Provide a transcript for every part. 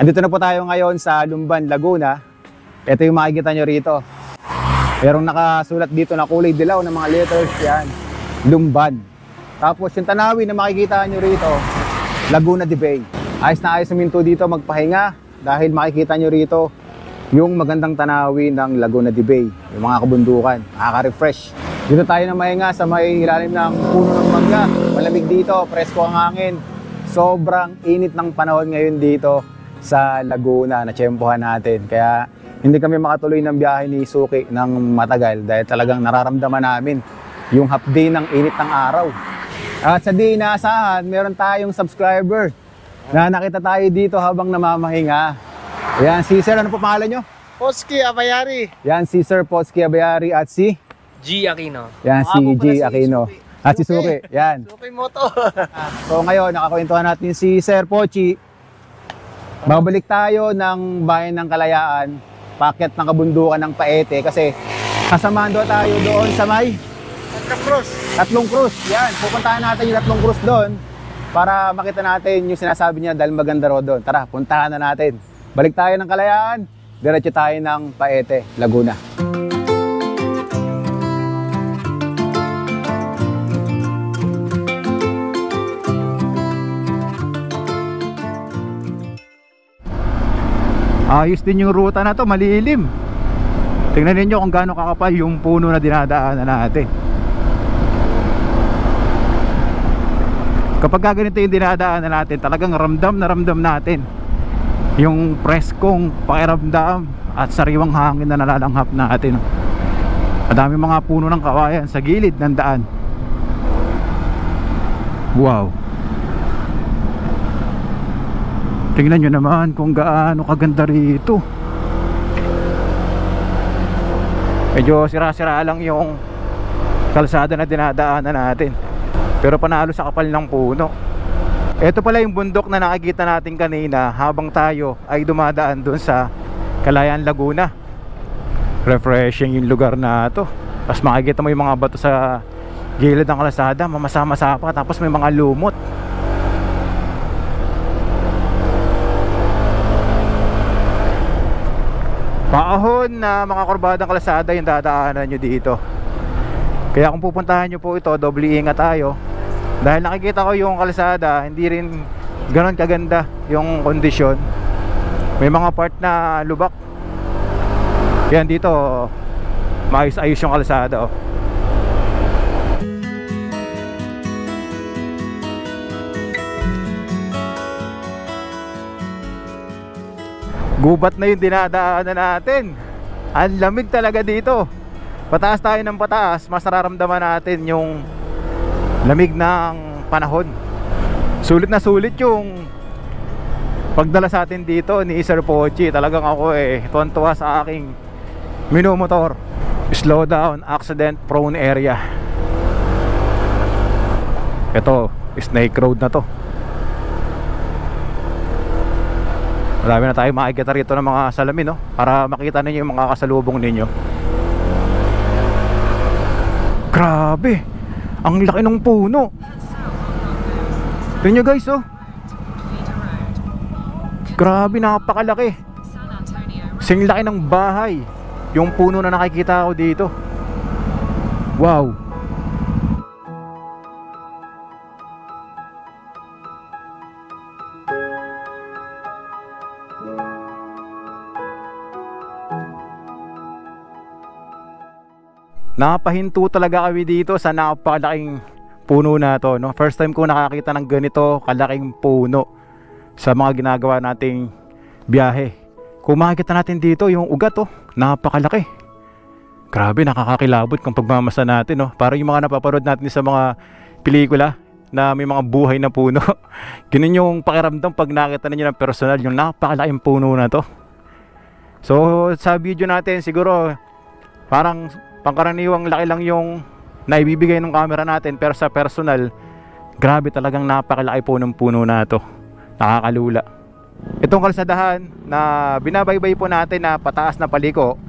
Andito na po tayo ngayon sa Lumban, Laguna. Ito yung makikita nyo rito. Merong nakasulat dito na kulay dilaw ng mga letters yan. Lumban. Tapos yung tanawin na makikita nyo rito, Laguna de Bay. Ayos na ayos namin to dito magpahinga dahil makikita nyo rito yung magandang tanawin ng Laguna de Bay. Yung mga kabundukan, nakaka-refresh. Dito tayo na mahinga sa may ilalim ng puno ng mangga. Malamig dito, presko ang hangin. Sobrang init ng panahon ngayon dito sa Laguna na tiyempohan natin. Kaya hindi kami makatuloy ng biyahe ni Suki ng matagal dahil talagang nararamdaman namin yung half day ng init ng araw. At sa di inaasahan, meron tayong subscriber na nakita tayo dito habang namamahinga. Yan si Sir, ano po pangalan nyo? Potski Abayari. Yan si Sir Potski Abayari at si G. Aquino. yan si G. Aquino. At si Suki. Yan. Suki Moto. So ngayon, nakakwentuhan natin si Sir Pochi. Babalik tayo ng Bayan ng Kalayaan, packet ng kabundukan ng Paete kasi kasamahan doon tayo doon sa may Tatlong Cruz. Yan, pupuntahan natin yung Tatlong Cruz doon para makita natin yung sinasabi niya dahil maganda ro doon. Tara, puntahan na natin. Balik tayo ng Kalayaan, diretso tayo ng Paete, Laguna. Ayos din yung ruta na to, malilim. Tingnan niyo kung gaano kakapal yung puno na dinadaanan natin. Kapag ganito yung dinadaanan natin, talagang ramdam na ramdam natin yung preskong pakiramdam at sariwang hangin na nalalanghap natin. Madami mga puno ng kawayan sa gilid ng daan. Wow. Tingnan nyo naman kung gaano kaganda rito. Medyo sira-sira lang yung kalsada na dinadaanan natin, pero panalo sa kapal ng puno. Ito pala yung bundok na nakikita natin kanina habang tayo ay dumadaan dun sa Kalayaan, Laguna. Refreshing yung lugar na to. Tapos makikita mo yung mga bato sa gilid ng kalsada, mamasa-masa pa, tapos may mga lumot. Paahon na mga kurbadang kalsada yung dadaanan nyo dito. Kaya kung pupuntahan nyo po ito, doble ingat tayo. Dahil nakikita ko yung kalsada, hindi rin ganon kaganda yung kondisyon. May mga part na lubak. Yan dito, maayos-ayos yung kalsada oh. Gubat na yung dinadaanan natin. Ang lamig talaga dito. Pataas tayo ng pataas, mas nararamdaman natin yung lamig ng panahon. Sulit na sulit yung pagdala sa atin dito ni Sir Pochi. Talagang ako tuwan-tuwa sa aking minumotor. Slow down, accident prone area. Ito, Snake Road na to. Marami na tayo makikita rito ng mga salamin, no? Para makita ninyo yung mga kasalubong ninyo. Grabe! Ang laki ng puno! Tignan nyo guys, oh! Grabe, napakalaki! Sing laki ng bahay yung puno na nakikita ko dito. Wow! Napahinto talaga kami dito sa napakalaking puno na to, no? First time ko nakakita ng ganito kalaking puno sa mga ginagawa nating biyahe. Kung makikita natin dito yung ugat, oh, napakalaki. Grabe, nakakakilabot kung pagmamasa natin, no? Para yung mga napapanood natin sa mga pelikula na may mga buhay na puno. Ganun yung pakiramdam pag nakita niyo ng personal yung napakalaking puno na to. So sa video natin siguro parang pangkaraniwang laki lang yung naibibigay ng camera natin, pero sa personal, grabe, talagang napakalaki po ng puno na to. Nakakalula. Itong kalsadahan na binabaybay po natin na pataas na paliko,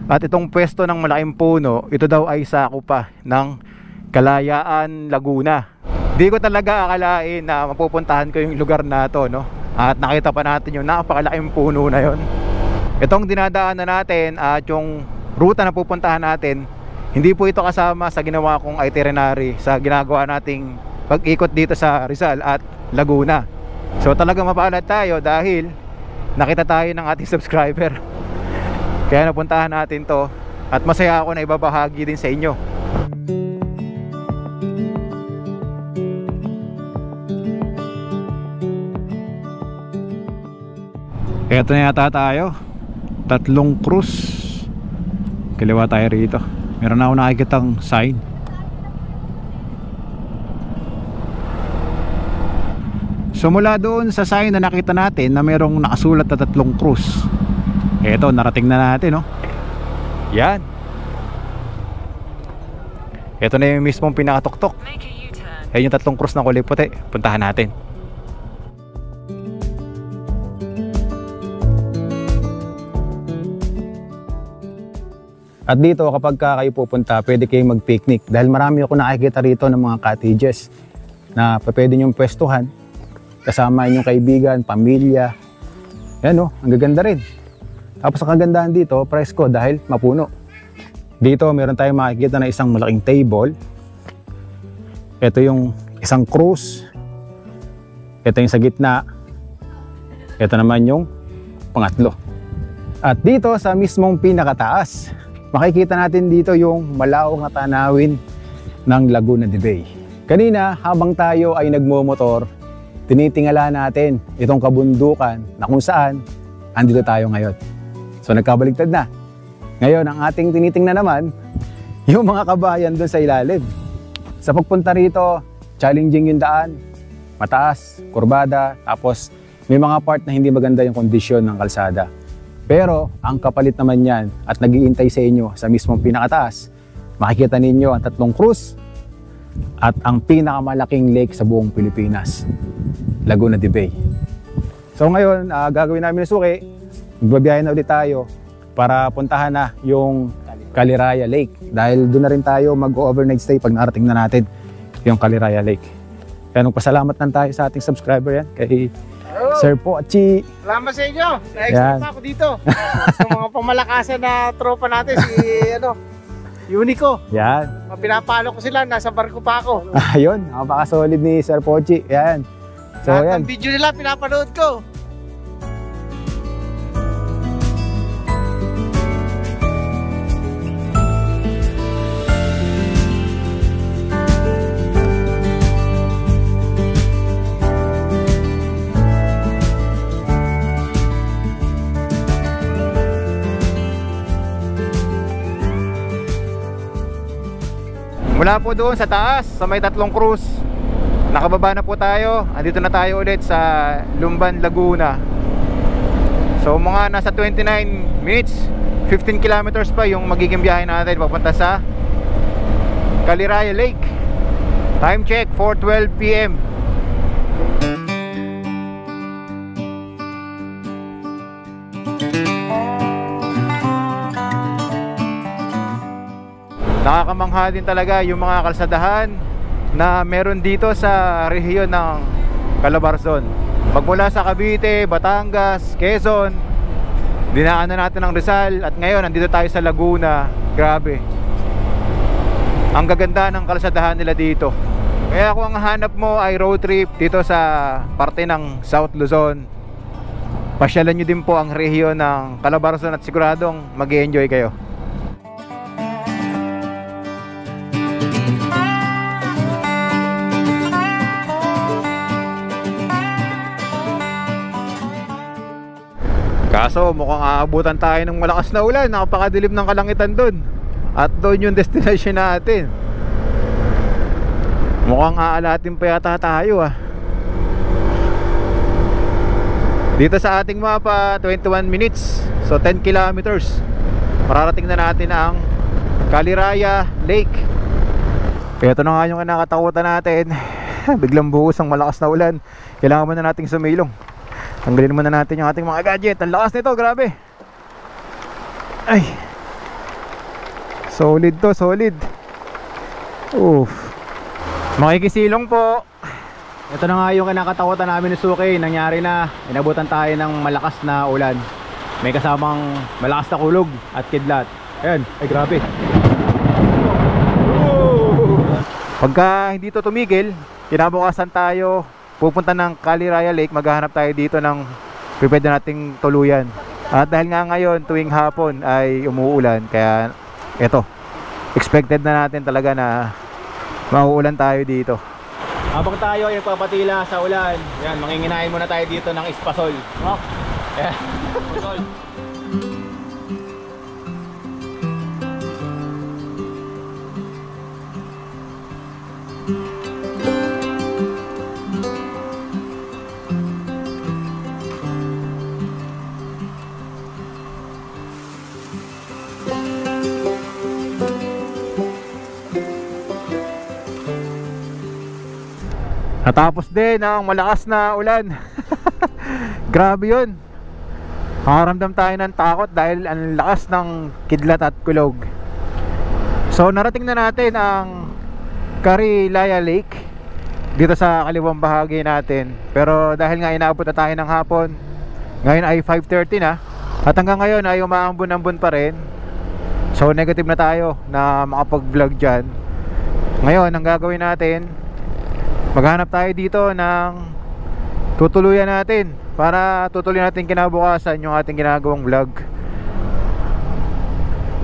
at itong pwesto ng malaking puno, ito daw ay sako pa ng Kalayaan, Laguna. Di ko talaga akalain na mapupuntahan ko yung lugar na to, no? At nakita pa natin yung napakalaking puno na yon. Itong dinadaanan natin at yung ruta na pupuntahan natin, hindi po ito kasama sa ginawa kong itinerary sa ginagawa nating pag-ikot dito sa Rizal at Laguna. So talagang mapaalad tayo dahil nakita tayo ng ating subscriber. Kaya napuntahan natin to at masaya ako na ibabahagi din sa inyo. Eto na yata tayo. 3 cruise. Kaliwa tayo rito. Meron na ako nakikitang sign. So mula doon sa sign na nakita natin na merong nakasulat na 3 cruise, eto, narating na natin, no? Yan. Eto na yung mismong pinakatuktok. Ayan yung 3 cruise na kulay puti. Puntahan natin. At dito kapag kayo pupunta, pwede kayong mag-picnic dahil marami ako nakikita rito ng mga cottages na pwede nyong pwestuhan kasama inyong kaibigan, pamilya. Yan, oh, ang gaganda rin. Tapos ang kagandahan dito, presko dahil mapuno. Dito meron tayong makikita na isang malaking table. Ito yung isang cruise. Ito yung sa gitna. Ito naman yung pangatlo. At dito sa mismong pinakataas, makikita natin dito yung malawak na tanawin ng Laguna de Bay. Kanina, habang tayo ay nagmomotor, tinitingala natin itong kabundukan na kung saan andito tayo ngayon. So nagkabaligtad na. Ngayon, ang ating tinitingnan naman, yung mga kabayan doon sa ilalim. Sa pagpunta rito, challenging yung daan, mataas, kurbada, tapos may mga part na hindi maganda yung kondisyon ng kalsada. Pero ang kapalit naman yan at nag-iintay sa inyo sa mismong pinakataas, makikita ninyo ang 3 cruise at ang pinakamalaking lake sa buong Pilipinas, Laguna de Bay. So ngayon, gagawin namin na suki, magbabiyahe na ulit tayo para puntahan na yung Caliraya Lake dahil doon na rin tayo mag-overnight stay pag narating na natin yung Caliraya Lake. Kaya nagpasalamat lang tayo sa ating subscriber yan, kay Sir Pochi. Salamat sa inyo. Na-extra pa ako dito. Sa mga pamalakasan na tropa natin, si Unico. Yan. Pinapalo ko sila, nasa barko pa ako. Ayun, napaka-solid ni Sir Pochi. Yan. So lahat yan. ng video nila pinapanood ko. Mula po doon sa taas, sa may 3 cruise, nakababa na po tayo. Andito na tayo ulit sa Lumban, Laguna. So mga nasa 29 minutes, 15 kilometers pa yung magiging biyahe natin papunta sa Caliraya Lake. Time check, 4:12 PM. Nakakamangha din talaga yung mga kalsadahan na meron dito sa rehiyon ng Calabarzon. Pagmula sa Cavite, Batangas, Quezon, dinaanan natin ang Rizal at ngayon nandito tayo sa Laguna. Grabe, ang gaganda ng kalsadahan nila dito. Kaya kung ang hanap mo ay road trip dito sa parte ng South Luzon, pasyalan nyo din po ang rehiyon ng Calabarzon at siguradong mag-i-enjoy kayo. Kaso mukhang aabutan tayo ng malakas na ulan. Napakadilim ng kalangitan doon. At doon yung destination natin. Mukhang aalatin pa yata tayo Dito sa ating mapa, 21 minutes. So 10 kilometers. Mararating na natin ang Caliraya Lake. Ito na nga yung kinakatakutan natin. Biglang buhos ang malakas na ulan. Kailangan mo na nating sumilong. Tanggalin muna natin yung ating mga gadget. Ang lakas nito, grabe. Ay, solid to, solid. Makikisilong po. Ito na nga yung kinakatakutan namin ni Suki. Nangyari na, inabutan tayo ng malakas na ulan. May kasamang malakas na kulog at kidlat. Ayan, ay grabe. Pagka hindi to tumigil, kinabukasan tayo pupunta ng Caliraya Lake. Maghahanap tayo dito ng pwede nating tuluyan. At dahil nga ngayon tuwing hapon ay umuulan, kaya eto, expected na natin talaga na mauulan tayo dito. Habang tayo ay nagpapatila sa ulan, yan, manginginain muna tayo dito ng espasol. Oh. Yeah. Natapos din ang malakas na ulan. Grabe yun. Nakaramdam tayo ng takot dahil ang lakas ng kidlat at kulog. So narating na natin ang Caliraya Lake dito sa kaliwang bahagi natin. Pero dahil nga inaabot na tayo ng hapon, ngayon ay 5:30 na, at hanggang ngayon ay umaambon-ambon pa rin. So negative na tayo na makapag-vlog dyan. Ngayon ang gagawin natin, maghanap tayo dito ng tutuluyan natin para tutuloy natin kinabukasan yung ating ginagawang vlog.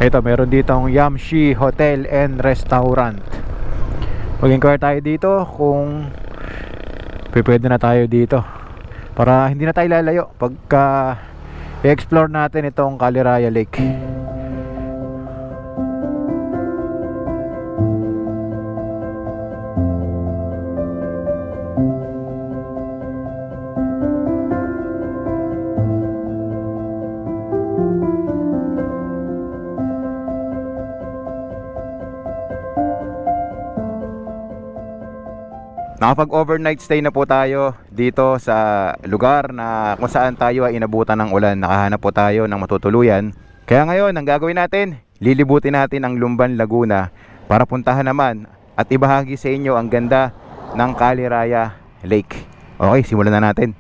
Ito, meron dito ang Yamshi Hotel and Restaurant. Mag-inquire tayo dito kung pwede na tayo dito para hindi na tayo lalayo pagka i-explore natin itong Caliraya Lake. Nakapag-overnight stay na po tayo dito sa lugar na kung saan tayo ay inabutan ng ulan. Nakahanap po tayo ng matutuluyan. Kaya ngayon, ang gagawin natin, lilibutin natin ang Lumban, Laguna para puntahan naman at ibahagi sa inyo ang ganda ng Caliraya Lake. Okay, simulan na natin.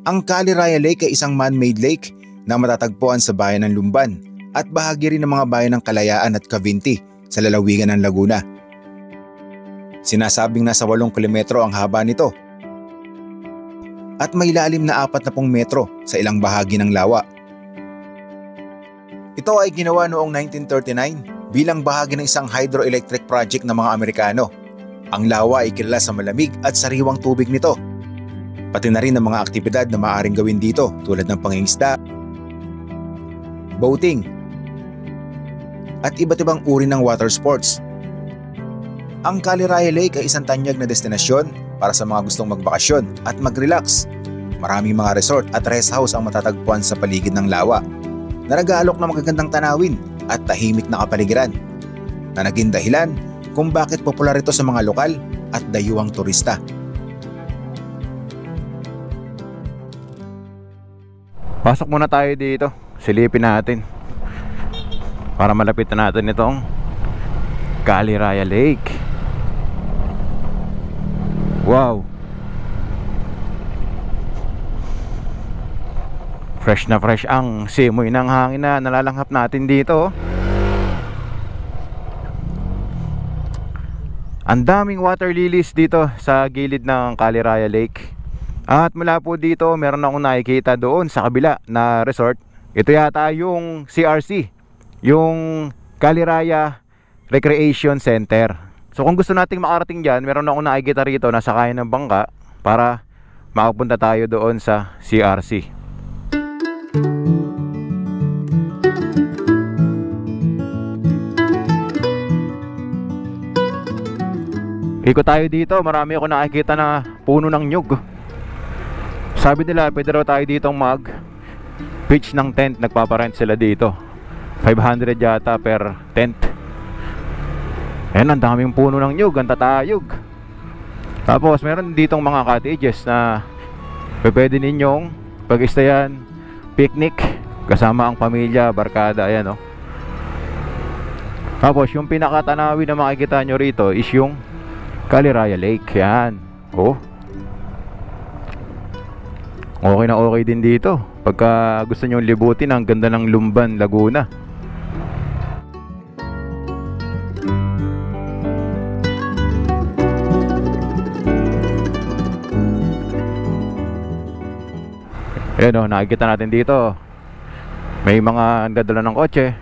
Ang Caliraya Lake ay isang man-made lake na matatagpuan sa bayan ng Lumban at bahagi rin ng mga bayan ng Kalayaan at Cavinti sa lalawigan ng Laguna. Sinasabing nasa 8 kilometro ang haba nito at may lalim na 40 metro sa ilang bahagi ng lawa. Ito ay ginawa noong 1939 bilang bahagi ng isang hydroelectric project ng mga Amerikano. Ang lawa ay kilala sa malamig at sariwang tubig nito, pati na rin ang mga aktibidad na maaaring gawin dito tulad ng pangingisda, boating, at iba't ibang uri ng water sports. Ang Caliraya Lake ay isang tanyag na destinasyon para sa mga gustong magbakasyon at mag-relax. Maraming mga resort at rest house ang matatagpuan sa paligid ng lawa na nag-aalok ng magagandang tanawin at tahimik na kapaligiran na naging dahilan kung bakit popular ito sa mga lokal at dayuhang turista. Pasok muna tayo dito. Silipin natin para malapit na natin itong Caliraya Lake. Wow, fresh na fresh ang simoy ng hangin na nalalanghap natin dito. Ang daming water lilies dito sa gilid ng Caliraya Lake. At mula po dito meron akong nakikita doon sa kabila na resort. Ito yata yung CRC, yung Caliraya Recreation Center. So kung gusto nating makarating dyan, meron akong nakikita rito na sakayan ng bangka para makapunta tayo doon sa CRC. Ikot tayo dito, marami ako nakikita na puno ng nyug. Sabi nila pwede raw tayo ditong mag-pitch ng tent, nagpaparent sila dito. 500 yata per tent. Ayan, ang daming puno ng nyug, ang tatayog. Tapos meron ditong mga cottages na pwede ninyong pag-stayan, picnic, kasama ang pamilya, barkada, ayan oh. Tapos yung pinakatanawin na makikita nyo rito is yung Caliraya Lake, yan. Oh, Okay na okay din dito pagka gusto nyo libutin ang ganda ng Lumban, Laguna. Ayan o, nakikita natin dito may mga nagdadala ng kotse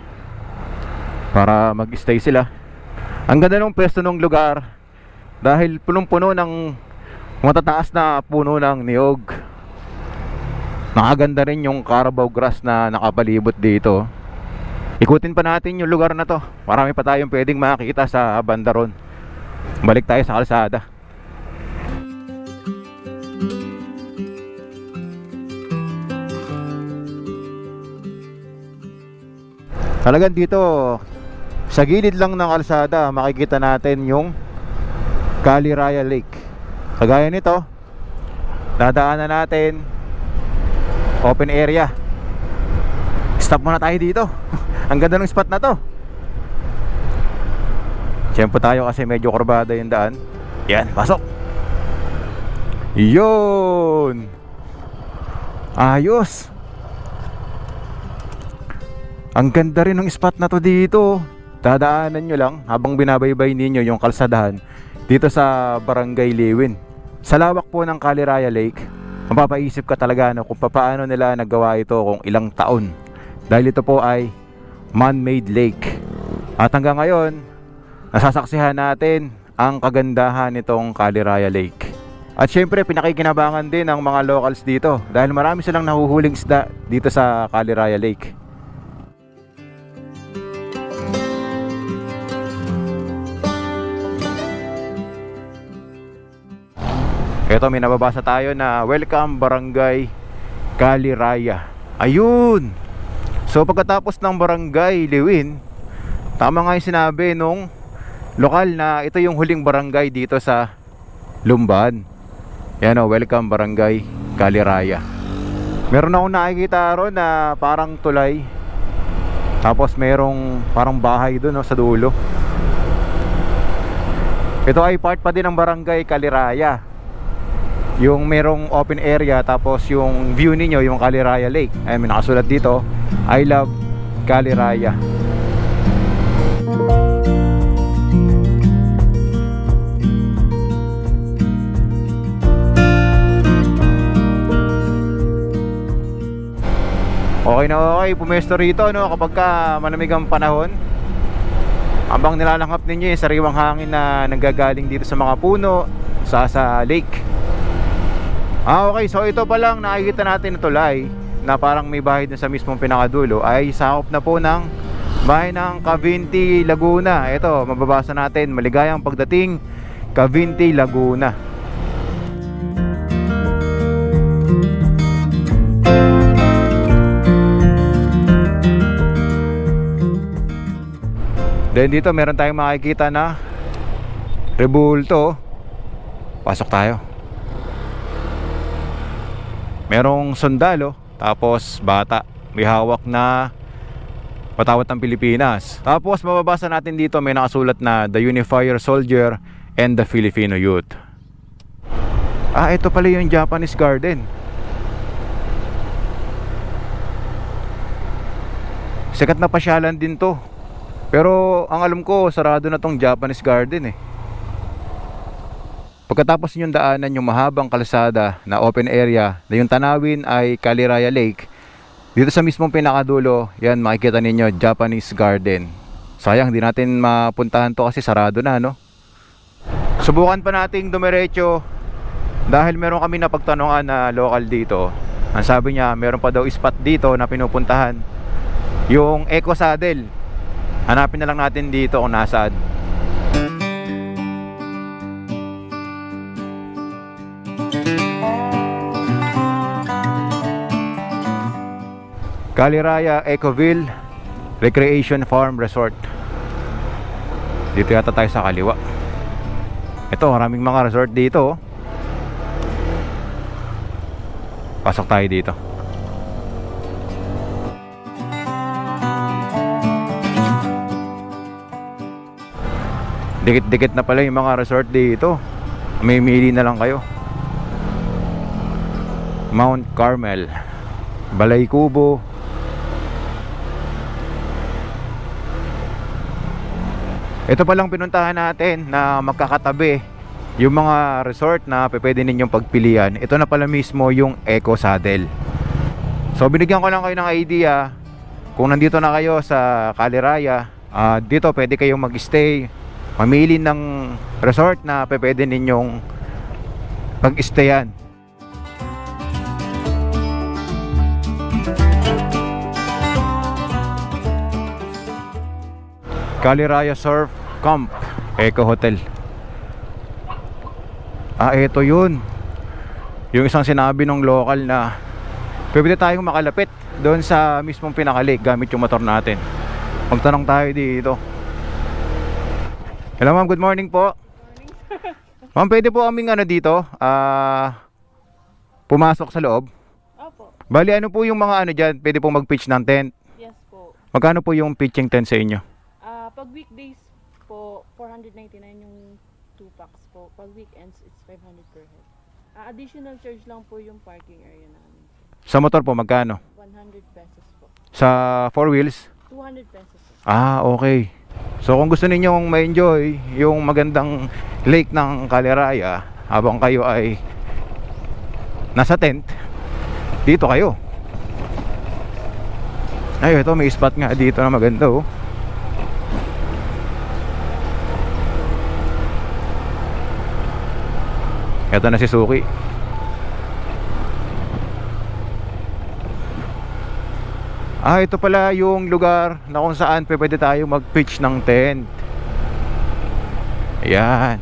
para mag-stay sila. Ang ganda ng pwesto ng lugar dahil punong-puno ng matataas na puno ng niyog. Nakaganda rin yung Carabao grass na nakapalibot dito. Ikutin pa natin yung lugar na to. Marami pa tayong pwedeng makikita sa banda ron. Balik tayo sa kalsada. Talagang dito sa gilid lang ng kalsada makikita natin yung Caliraya Lake. Kagaya nito, dadaanan natin open area. Stop muna tayo dito. Ang ganda ng spot na to. Siyempre tayo kasi medyo kurbada yung daan. Yan, pasok. Yun. Ayos. Ang ganda rin ng spot na to dito. Dadaanan nyo lang habang binabaybay ninyo yung kalsadahan dito sa Barangay Liwin. Sa lawak po ng Caliraya Lake, mapapaisip ka talaga kung paano nila nagawa ito kung ilang taon. Dahil ito po ay man-made lake. At hanggang ngayon, nasasaksihan natin ang kagandahan nitong Caliraya Lake. At syempre, pinakikinabangan din ng mga locals dito dahil marami silang nahuhuling isda dito sa Caliraya Lake. Ito, may nababasa tayo na welcome Barangay Caliraya. Ayun. So pagkatapos ng Barangay Liwin, tama nga yung sinabi nung lokal na ito yung huling barangay dito sa Lumban. Yan o, welcome Barangay Caliraya. Meron akong nakikita ron na parang tulay. Tapos merong parang bahay doon sa dulo. Ito ay part pa din ng Barangay Caliraya. Yung merong open area, tapos yung view ninyo yung Caliraya Lake. Ay, may nakasulat dito, I love Caliraya. Okay na okay, pumesto rito kapag ka malamig ang panahon. Habang nilalanghap ninyo yung sariwang hangin na nanggagaling dito sa mga puno, sa lake. Okay, so ito pa lang nakikita natin na tulay na parang may bahay dun sa mismong pinakadulo ay sakop na po ng bahay ng Cavinti, Laguna. Ito, mababasa natin, maligayang pagdating Cavinti, Laguna. Then dito meron tayong makikita na rebulto. Pasok tayo. Merong sundalo, tapos bata, may hawak na patawat ng Pilipinas. Tapos mababasa natin dito may nakasulat na The Unifier Soldier and the Filipino Youth. Ito pala yung Japanese Garden. Sikat na pasyalan din to. Pero ang alam ko, sarado na tong Japanese Garden eh. Pagkatapos yung daanan yung mahabang kalsada na open area na yung tanawin ay Caliraya Lake, dito sa mismong pinakadulo, yan makikita ninyo Japanese Garden. Sayang di natin mapuntahan to kasi sarado na, no? Subukan pa nating dumiretso dahil meron kami napagtanungan na local dito. Ang sabi niya meron pa daw spot dito na pinupuntahan, yung Eco Saddle. Hanapin na lang natin dito kung nasaan. Caliraya Ecoville Recreation Farm Resort. Dito yata tayo sa kaliwa. Ito, maraming mga resort dito. Pasok tayo dito. Dikit-dikit na pala yung mga resort dito. May mili na lang kayo. Mount Carmel, Balay Kubo. Ito palang pinuntahan natin na magkakatabi yung mga resort na pwede ninyong pagpilian. Ito na pala mismo yung Eco Saddle. So binigyan ko lang kayo ng idea. Kung nandito na kayo sa Caliraya, dito pwede kayong mag-stay, mamili ng resort na pwede ninyong pag-stayan. Caliraya Surf Camp, Eco Hotel. Ito yun. Yung isang sinabi ng local na pwede tayong makalapit doon sa mismong pinaka-lake gamit yung motor natin. Magtanong tayo dito. Hello ma'am, good morning po. Ma'am, pwede po kaming dito pumasok sa loob? Opo. Bali, ano po yung mga dyan? Pwede po mag-pitch ng tent? Yes po. Magkano po yung pitching tent sa inyo? Pag weekdays po, 499 yung 2 packs po. Pag weekends, it's 500 per head. Additional charge lang po yung parking area namin. Sa motor po, magkano? 100 pesos po. Sa 4 wheels? 200 pesos po. Okay. So kung gusto ninyong ma-enjoy yung magandang lake ng Caliraya habang kayo ay nasa tent, dito kayo. Ay, ito may spot nga dito na maganda oh. Ito na si Suki. Ito pala yung lugar na kung saan pwede tayo mag-pitch ng tent. Ayan.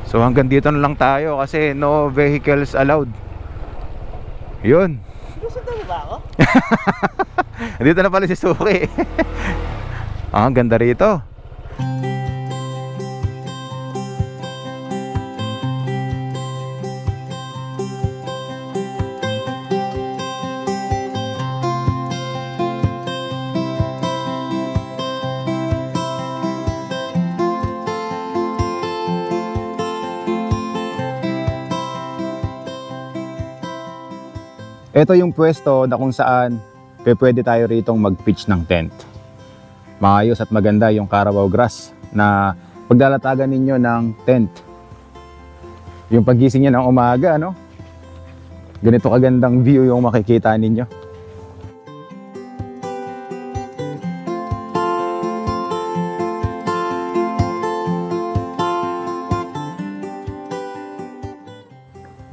So hanggang dito na lang tayo kasi no vehicles allowed. Yun. Gusto na ba ako? Dito na pala si Suki. Ang ganda rito. Ito yung pwesto na kung saan pwede tayo ritong mag-pitch ng tent. Maayos at maganda yung Carabao grass na paglalatagan ninyo ng tent. Yung pagising niya ng umaga, no? Ganito kagandang view yung makikita ninyo.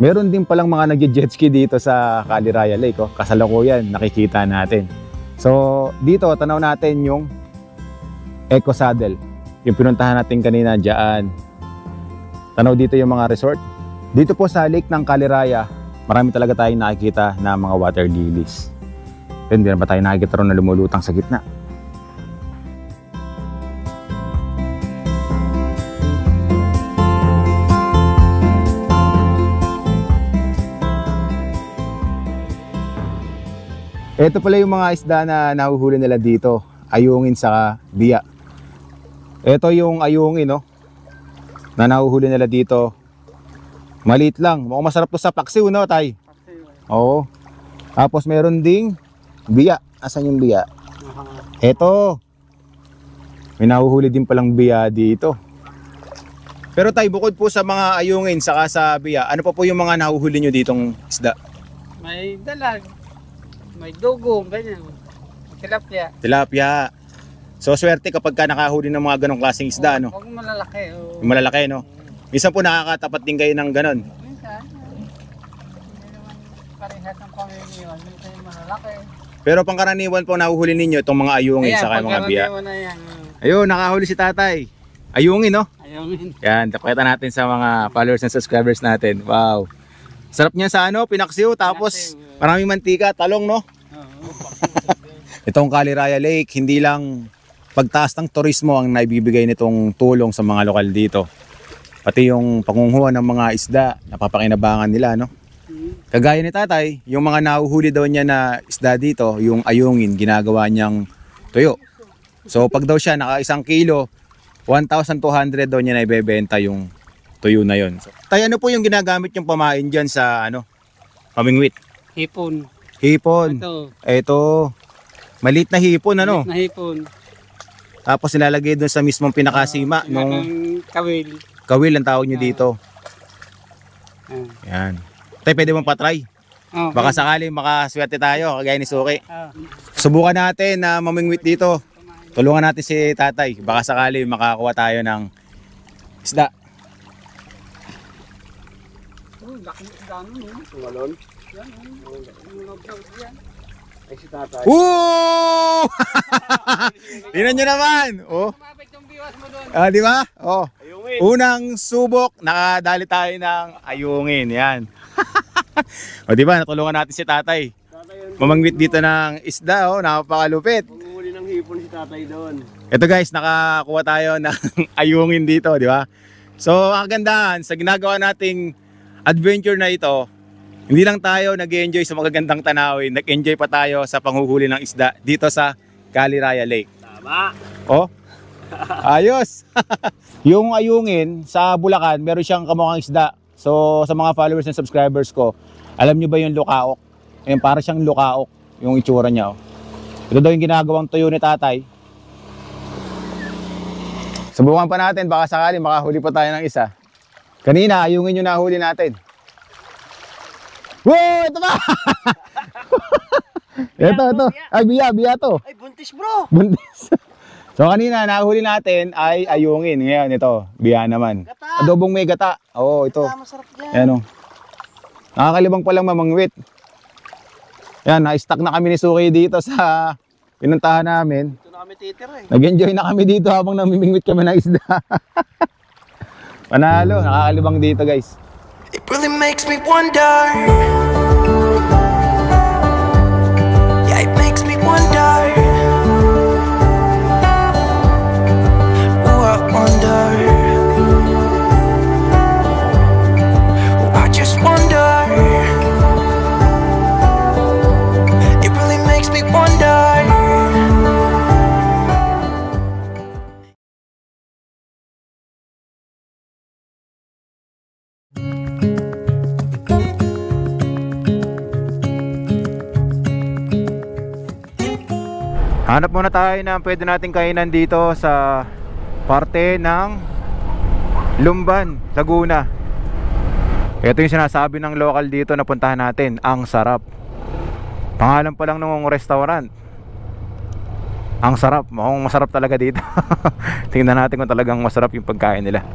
Meron din palang mga nag-jet ski dito sa Caliraya Lake, oh. Kasalukuyan nakikita natin. So dito tanaw natin yung Eco Saddle, yung pinuntahan natin kanina diyan. Tanaw dito yung mga resort. Dito po sa lake ng Caliraya, marami talaga tayong nakikita na mga water lilies. Hindi na ba tayo nakikita ron na lumulutang sa gitna? Ito pala yung mga isda na nahuhuli nila dito, ayungin sa biya. Ito yung ayungin, no, na nahuhuli nila dito. Maliit lang, mukhang masarap to sa paksiw, no, tay? Paksiw. Oo. Tapos meron ding biya. Asan yung biya? Ito. May nahuhuli din palang biya dito. Pero tay, bukod po sa mga ayungin saka sa biya, ano pa po yung mga nahuhuli nyo ditong isda? May dalag. May dugong, ganyan. Tilapia. Tilapia. So swerte kapag ka nakahuli ng mga ganong klaseng isda, no? Huwag malalaki. Yung malalaki, no? Minsan po nakakatapat din kayo ng ganon. Minsan, hindi naman parehas ang pamiliwan. Minsan yung malalaki. Pero pangkaraniwan po nahuhuli ninyo itong mga ayungin saka yung mga biya. Na yan. Ayun, nakahuli si tatay. Ayungin, no? Ayungin. Yan, pakita natin sa mga followers and subscribers natin. Wow. Sarap niya sa pinaksiw, tapos maraming mantika, talong, no? Itong Caliraya Lake, hindi lang pagtaas ng turismo ang naibibigay nitong tulong sa mga lokal dito. Pati yung pangunguha ng mga isda, napapakinabangan nila, no? Kagaya ni tatay, yung mga nahuhuli daw niya na isda dito, yung ayungin, ginagawa niyang tuyo. So pag daw siya naka 1 kilo, 1,200 daw niya na ibebenta yung tuyo na yon. So, tayo, ano po yung ginagamit yung pamain dyan sa Mamingwit. Hipon. Hipon. Ito. Maliit na hipon, ano? Na hipon. Tapos nilalagay doon sa mismong pinakasima. Nung Kawil. kawil ang tawag nyo dito. Ah. Yan. Tay, pwede mong patry. Oh, Baka sakali makaswerte tayo, kagaya ni Suki. Ah. Subukan natin na mamingwit dito. Tulungan natin si tatay. Baka sakali makakuha tayo ng isda. Oh, laki ng isda nun, no? Tumalon. Yan, yan. Ay, si tatay. Woo! Tingnan nyo naman. Oh. Kumapit yung biwas mo doon. Ah, di ba? Oh. Ayungin. Unang subok, nakadali tayo ng ayungin. Yan. O di ba, natulungan natin si tatay. Tatay yun. Mamangwit dito ng isda, oh, napakalupit. Manguhuli ng hipon si tatay doon. Ito guys, nakakuha tayo ng ayungin dito, di ba? So, ang kagandahan sa ginagawa nating adventure na ito, hindi lang tayo nag-enjoy sa magagandang tanawin, nag-enjoy pa tayo sa panghuhuli ng isda dito sa Caliraya Lake. Tama. Oh, ayos! Yung ayungin sa Bulacan, meron siyang kamukhang isda. So, sa mga followers and subscribers ko, alam nyo ba yung lukaok? Ayun, para siyang lukaok, yung itsura niya. Oh. Ito daw yung ginagawang tuyo ni tatay. Subukan pa natin, baka sakali makahuli pa tayo ng isa. Kanina, ayungin yung nahuli natin. Wow! Ito ba? ito. Ay, biya to. Ay, buntis bro. Buntis. So kanina nahuli natin ay ayungin. Ngayon ito, biya naman. Gata. Adobong may gata. Oo, ito. Masarap yan. Ayan o. Nakakalibang palang mamangwit. Yan, na-stuck na kami ni Suki dito sa pinuntahan namin. Ito na kami titira eh. Nag-enjoy na kami dito habang namimingwit kami ng isda. Panalo, nakakalibang dito guys. It really makes me wonder. Yeah, it makes me wonder. Oh, I wonder. Oh, I just wonder. It really makes me wonder. Hanap muna tayo ng pwede nating kainan dito sa parte ng Lumban, Laguna. Ito yung sinasabi ng local dito na puntahan natin, ang sarap. Pangalan pa lang ng restaurant. Ang sarap, mukhang masarap talaga dito. Tingnan natin kung talagang masarap yung pagkain nila.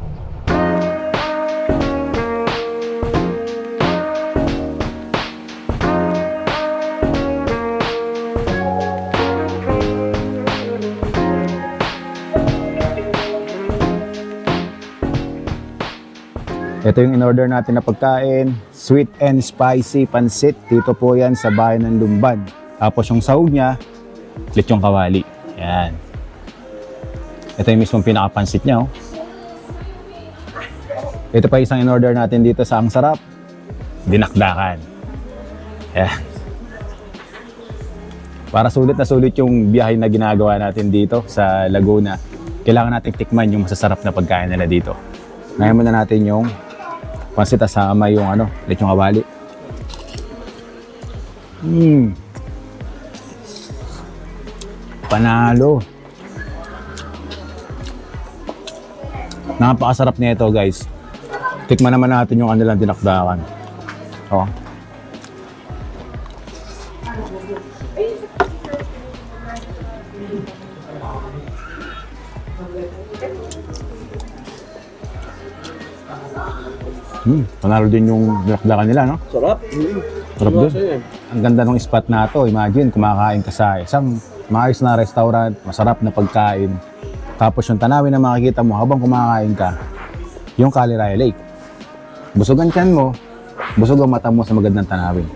Ito yung in-order natin na pagkain, sweet and spicy pansit. Dito po yan sa bayan ng Lumban. Tapos yung sahog niya, lechong kawali. Yan. Ito yung mismong pinaka-pansit niya. Oh. Ito pa isang in-order natin dito sa Ang Sarap, dinakdakan. Yan. Para sulit na sulit yung biyahe na ginagawa natin dito sa Laguna. Kailangan natin tikman yung masasarap na pagkain nila dito. Ngayon muna natin yung pansit asama yung lechong kawali. Panalo. Napakasarap nito guys. Tikman naman natin yung kanilang dinakdakan. Oh. Panalo din yung dinakdakan nila, no? Sarap. Sarap din. Ang ganda ng spot na to. Imagine, kumakain ka sa isang maayos na restaurant, masarap na pagkain. Tapos yung tanawin na makikita mo habang kumakain ka, yung Caliraya Lake. Busog ang tiyan mo, busog ang mata mo sa magandang tanawin.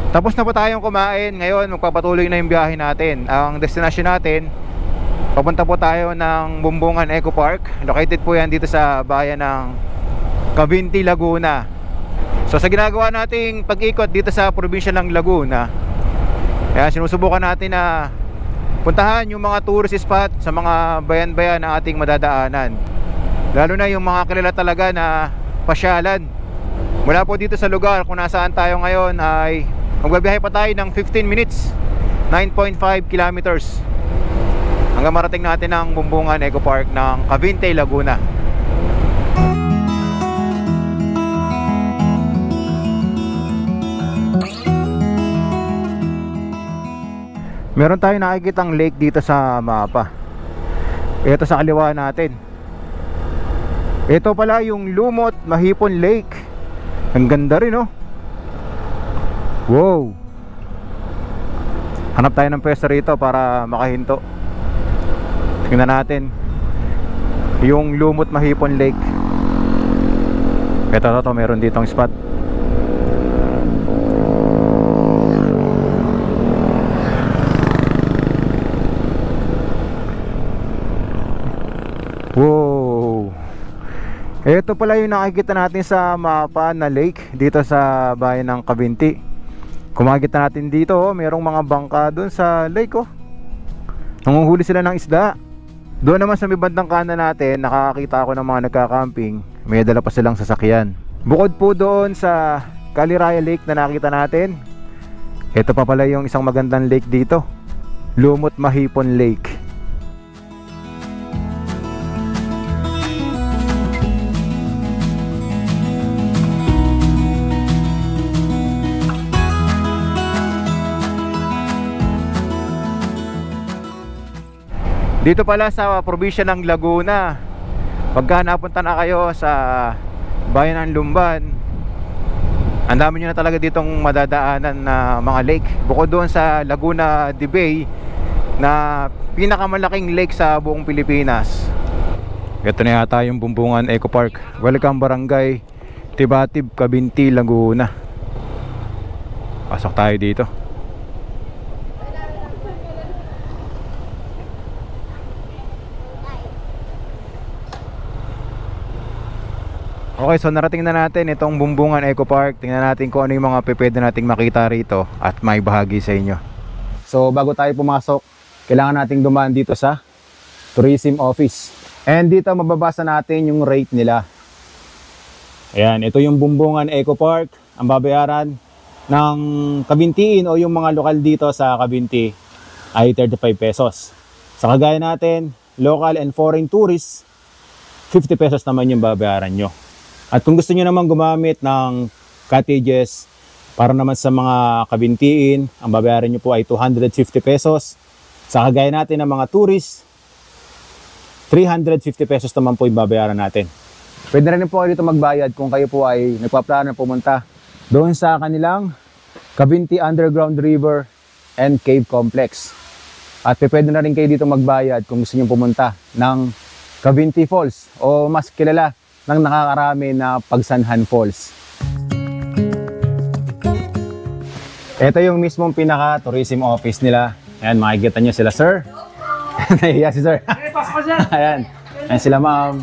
Tapos na po tayong kumain. Ngayon, magpapatuloy na yung biyahe natin. Ang destination natin, papunta po tayo ng Bumbungan Eco Park. Located po yan dito sa bayan ng Cavinti, Laguna. So sa ginagawa nating pag-ikot dito sa probinsya ng Laguna, kaya sinusubukan natin na puntahan yung mga tourist spot sa mga bayan-bayan na ating madadaanan. Lalo na yung mga kilala talaga na pasyalan. Mula po dito sa lugar kung nasaan tayo ngayon ay magbabiyahe pa tayo ng 15 minutes, 9.5 kilometers, hanggang marating natin ang Bumbungan Eco Park ng Cavite, Laguna. Meron tayong nakikitang lake dito sa mapa. Ito sa kaliwa natin. Ito pala yung Lumot Mahipon Lake. Ang ganda rin, oh. Wow. Hanap tayo ng pwesto rito para makahinto. Tingnan natin yung Lumot Mahipon Lake. Ito, meron ditong spot. Wow. Ito pala yung nakikita natin sa mapa na lake dito sa bayan ng Cavinti. Kung makikita natin dito, merong mga bangka doon sa lake, oh. Nanguhuli sila ng isda. Doon naman sa may bandang kanan natin, nakakita ako ng mga nagka-camping. May dala pa silang sasakyan. Bukod po doon sa Caliraya Lake na nakita natin, ito pa pala yung isang magandang lake dito, Lumot Mahipon Lake. Dito pala sa probinsya ng Laguna, pagka napunta na kayo sa bayan ng Lumban, ang dami nyo na talaga ditong madadaanan na mga lake. Bukod doon sa Laguna de Bay na pinakamalaking lake sa buong Pilipinas. Ito na yata yung Bumbungan Eco Park. Welcome Barangay Tibatib, Cavinti, Laguna. Pasok tayo dito. Okay, so narating na natin itong Bumbungan Eco Park. Tingnan natin kung ano yung mga pwede nating makita rito at may bahagi sa inyo. So bago tayo pumasok, kailangan nating dumaan dito sa Tourism Office. And dito mababasa natin yung rate nila. Ayan, ito yung Bumbungan Eco Park. Ang babayaran ng Cavintiin o yung mga lokal dito sa Cavinti ay 35 pesos. Sa kagaya natin, local and foreign tourists, 50 pesos naman yung babayaran nyo. At kung gusto nyo naman gumamit ng cottages para naman sa mga Cavintiin, ang babayaran nyo po ay 250 pesos. Sa kagaya natin ng mga tourists, 350 pesos naman po yung babayaran natin. Pwede rin po kayo dito magbayad kung kayo po ay nagpaplano pumunta doon sa kanilang Cavinti Underground River and Cave Complex. At pwede na rin kayo dito magbayad kung gusto nyo pumunta ng Cavinti Falls o mas kilala ng nakakarami na Pagsanhan Falls. Ito yung mismong pinaka-tourism office nila. Ayan, makikita nyo sila, sir. Nahiya si sir. Ayan. Ayan sila, ma'am.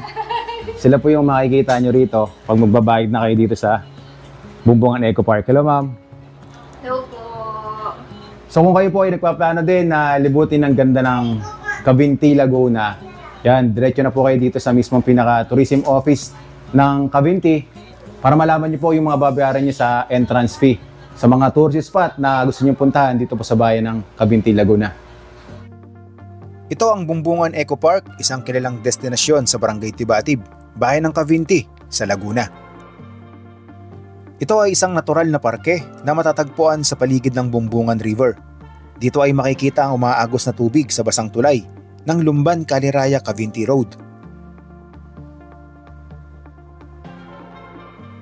Sila po yung makikita nyo rito pag magbabayad na kayo dito sa Bumbungan Eco Park. Hello, ma'am. Hello po. So kung kayo po ay nagpaplano din na libutin ang ganda ng Cavinti, Laguna, yan, diretso na po kayo dito sa mismong pinaka-tourism office ng Cavinti para malaman nyo po yung mga babayaran nyo sa entrance fee sa mga tourist spot na gusto nyo puntahan dito po sa bayan ng Cavinti, Laguna. Ito ang Bumbungan Eco Park, isang kilalang destinasyon sa Barangay Tibatib, bayan ng Cavinti, sa Laguna. Ito ay isang natural na parke na matatagpuan sa paligid ng Bumbungan River. Dito ay makikita ang umaagos na tubig sa basang tulay ng Lumban Caliraya Cavinti Road,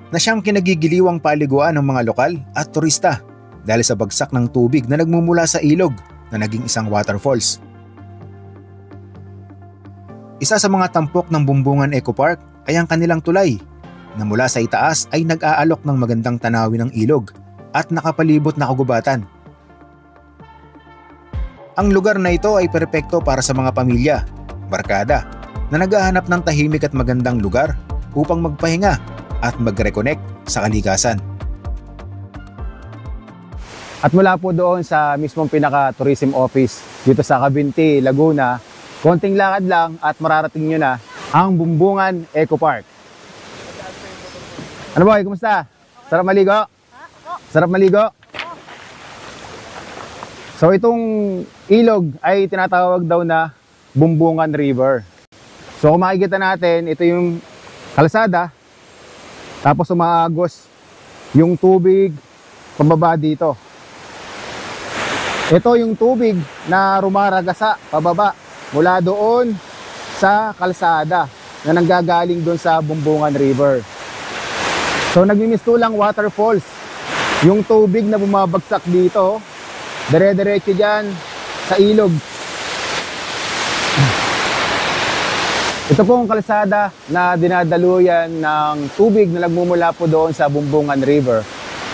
na siyang kinagigiliwang paliguan ng mga lokal at turista dahil sa bagsak ng tubig na nagmumula sa ilog na naging isang waterfalls. Isa sa mga tampok ng Bumbungan Eco Park ay ang kanilang tulay na mula sa itaas ay nag-aalok ng magandang tanawin ng ilog at nakapalibot na kagubatan. Ang lugar na ito ay perpekto para sa mga pamilya, barkada, na naghahanap ng tahimik at magandang lugar upang magpahinga at mag-reconnect sa kalikasan. At mula po doon sa mismong pinaka-tourism office dito sa Cavinti, Laguna, konting lakad lang at mararating nyo na ang Bumbungan Eco Park. Ano boy, kumusta? Sarap maligo? Sarap maligo? So itong ilog ay tinatawag daw na Bumbungan River. So kung makikita natin, ito yung kalsada, tapos umaagos yung tubig pababa dito. Ito yung tubig na rumaragasa pababa mula doon sa kalsada na nanggagaling doon sa Bumbungan River. So nagmimistulang waterfalls yung tubig na bumabagsak dito, dire-diretso dyan sa ilog. Ito po ang kalsada na dinadaluyan ng tubig na nagmumula po doon sa Bumbungan River.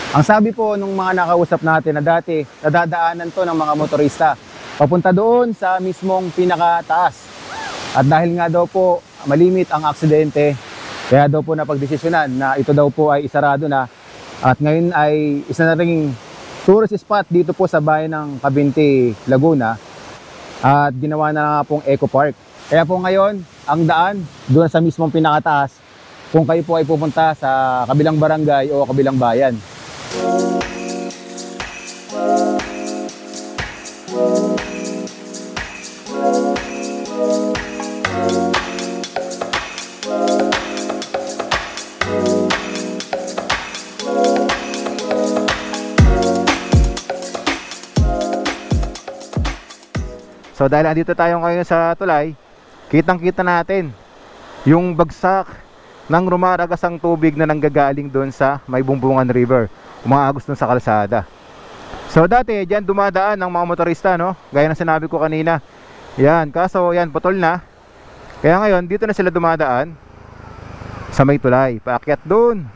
Ang sabi po nung mga nakausap natin na dati, nadadaanan to ng mga motorista papunta doon sa mismong pinakataas. At dahil nga daw po malimit ang aksidente, kaya daw po napagdesisyonan na ito daw po ay isarado na. At ngayon ay isa na ring tourist spot dito po sa bayan ng Cavinti, Laguna. At ginawa na nga pong Eco Park. Kaya po ngayon, ang daan doon sa mismong pinakataas kung kayo po ay pupunta sa kabilang barangay o kabilang bayan. So dahil andito tayo ngayon sa tulay, kitang-kita natin yung bagsak ng rumaragasang tubig na nanggagaling doon sa may Bumbungan River, umaagos doon sa kalsada. So dati diyan dumadaan ng mga motorista, no? Gaya ng sinabi ko kanina. Yan, kaso yan putol na. Kaya ngayon dito na sila dumadaan sa may tulay, paakyat doon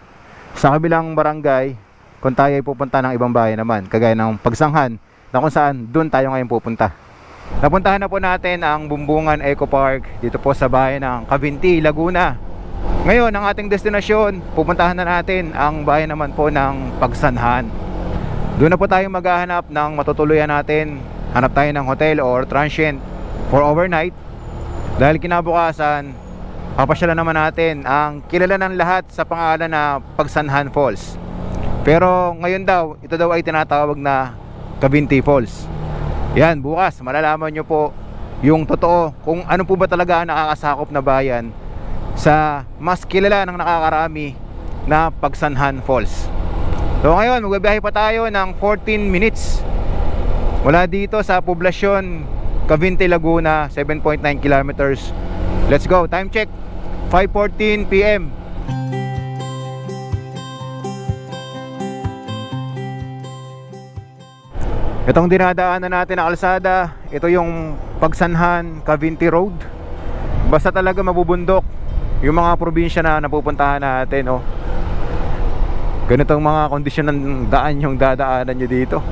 sa kabilang barangay kung tayo ay pupunta ng ibang bayan naman, kagaya ng Pagsanghan na kung saan doon tayo ngayon pupunta. Napuntahan na po natin ang Bumbungan Eco Park dito po sa bayan ng Cavinti, Laguna. Ngayon, ang ating destinasyon, pupuntahan na natin ang bayan naman po ng Pagsanhan. Doon na po tayo maghahanap ng matutuluyan natin. Hanap tayo ng hotel or transient for overnight. Dahil kinabukasan, papasyalan naman natin ang kilala ng lahat sa pangalan na Pagsanhan Falls. Pero ngayon daw, ito daw ay tinatawag na Cavinti Falls. Yan, bukas malalaman nyo po yung totoo kung ano po ba talaga ang nakakasakop na bayan sa mas kilala ng nakakarami na Pagsanhan Falls. So ngayon, magbabiyahe pa tayo ng 14 minutes mula dito sa poblasyon Cavinti, Laguna, 7.9 kilometers. Let's go, time check, 5:14 PM. Itong dinadaanan natin na kalsada, ito yung Pagsanhan Cavinti Road. Basta talaga mabubundok yung mga probinsya na napupuntahan natin, oh. Ganitong mga kondisyon ng daan yung dadaanan nyo dito.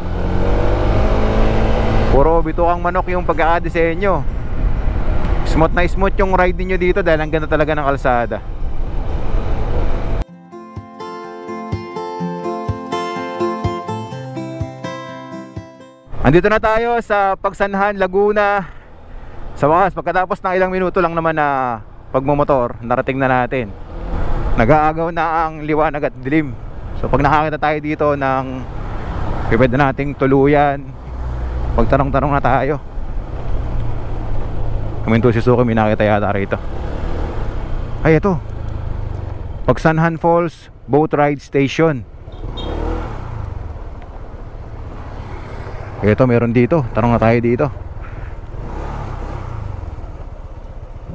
Puro bituang manok yung pagkakadesenyo. Smooth na smooth yung ride niyo dito dahil ang ganda talaga ng kalsada. Andito na tayo sa Pagsanhan, Laguna. Sa wakas, pagkatapos ng ilang minuto lang naman na pagmumotor, narating na natin. Nag-aagaw na ang liwanag at dilim. So pag nakakita tayo dito ng pwede nating tuluyan, pagtanong-tanong na tayo. Kuminto si Suki, may nakita yata rito. Ay, ito, Pagsanhan Falls Boat Ride Station. Ito, meron dito. Tanong na tayo dito.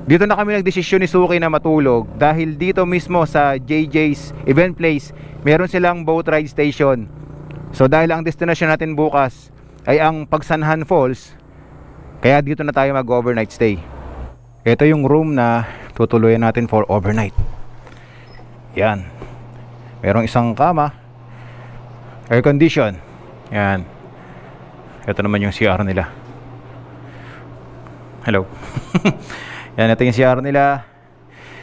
Dito na kami nagdesisyon ni Suki na matulog dahil dito mismo sa JJ's Event Place, meron silang boat ride station. So dahil ang destination natin bukas ay ang Pagsanhan Falls, kaya dito na tayo mag-overnight stay. Ito yung room na tutuluyan natin for overnight. Yan. Merong isang kama, air condition. Yan. Ito naman yung CR nila. Hello. Yan, ito yung CR nila.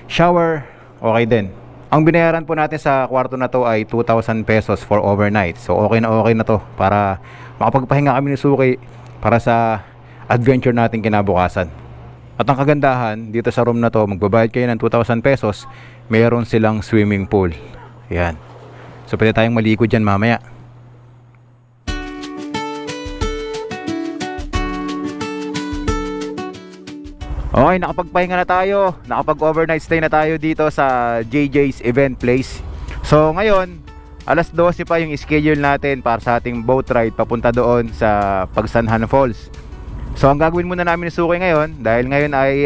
Shower, okay din. Ang binayaran po natin sa kwarto na to ay 2,000 pesos for overnight. So okay na to para makapagpahinga kami ni Suki para sa adventure natin kinabukasan. At ang kagandahan dito sa room na to, magbabayad kayo ng 2,000 pesos, mayroon silang swimming pool. Yan. So pwede tayong maligo dyan mamaya. Okay, nakapagpahinga na tayo. Nakapag-overnight stay na tayo dito sa JJ's Event Place. So ngayon, alas 12 pa yung schedule natin para sa ating boat ride papunta doon sa Pagsanhan Falls. So ang gagawin muna namin ni Suki ngayon, dahil ngayon ay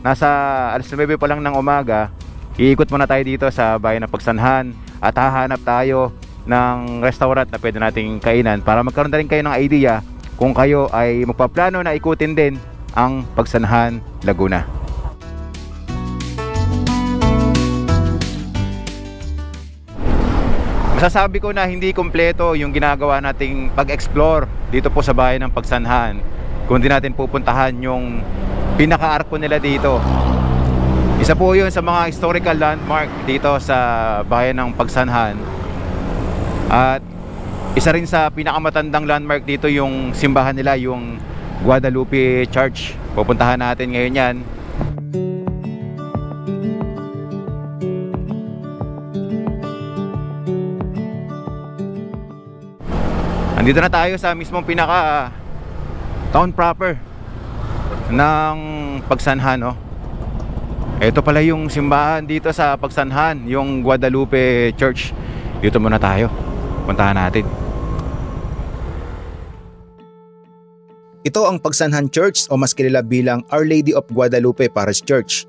nasa alas 9 pa lang ng umaga, iikot muna tayo dito sa bayan ng Pagsanhan at hahanap tayo ng restaurant na pwede nating kainan para magkaroon na rin kayo ng idea kung kayo ay magpaplano na ikutin din ang Pagsanhan, Laguna. Masasabi ko na hindi kumpleto yung ginagawa nating pag-explore dito po sa bayan ng Pagsanhan kung di natin pupuntahan yung pinaka-arko nila dito. Isa po yun sa mga historical landmark dito sa bayan ng Pagsanhan. At isa rin sa pinakamatandang landmark dito yung simbahan nila, yung Guadalupe Church. Pupuntahan natin ngayon yan. Andito na tayo sa mismong pinaka town proper ng Pagsanhan, no? Ito pala yung simbahan dito sa Pagsanhan, yung Guadalupe Church. Dito muna tayo. Puntahan natin. Ito ang Pagsanhan Church o mas kilala bilang Our Lady of Guadalupe Parish Church.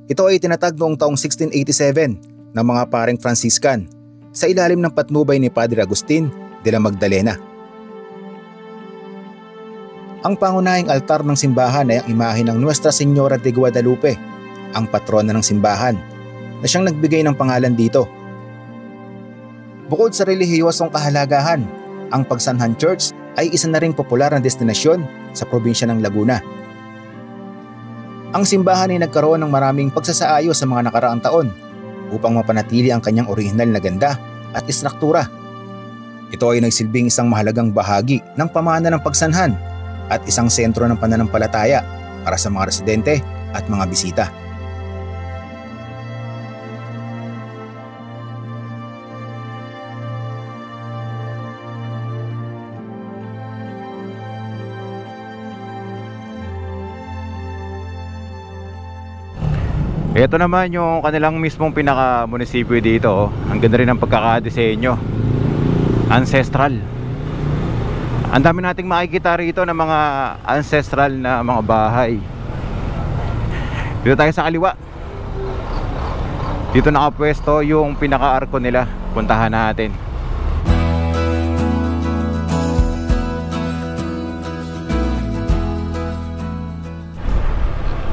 Ito ay tinatag noong taong 1687 ng mga paring Franciscan sa ilalim ng patnubay ni Padre Agustin de la Magdalena. Ang pangunahing altar ng simbahan ay ang imahe ng Nuestra Señora de Guadalupe, ang patrona ng simbahan, na siyang nagbigay ng pangalan dito. Bukod sa relihiyosong kahalagahan, ang Pagsanhan Church ay isa na ring popular na destinasyon sa probinsya ng Laguna. Ang simbahan ay nagkaroon ng maraming pagsasaayos sa mga nakaraang taon upang mapanatili ang kanyang orihinal na ganda at istruktura. Ito ay nagsilbing isang mahalagang bahagi ng pamana ng Pagsanhan at isang sentro ng pananampalataya para sa mga residente at mga bisita. Ito naman yung kanilang mismong pinaka-munisipyo dito, oh. Ang ganda rin ng pagkakadesenyo. Ancestral. Ang dami nating makikita rito ng mga ancestral na mga bahay. Dito tayo sa kaliwa. Dito nakapwesto yung pinaka-arko nila. Puntahan natin.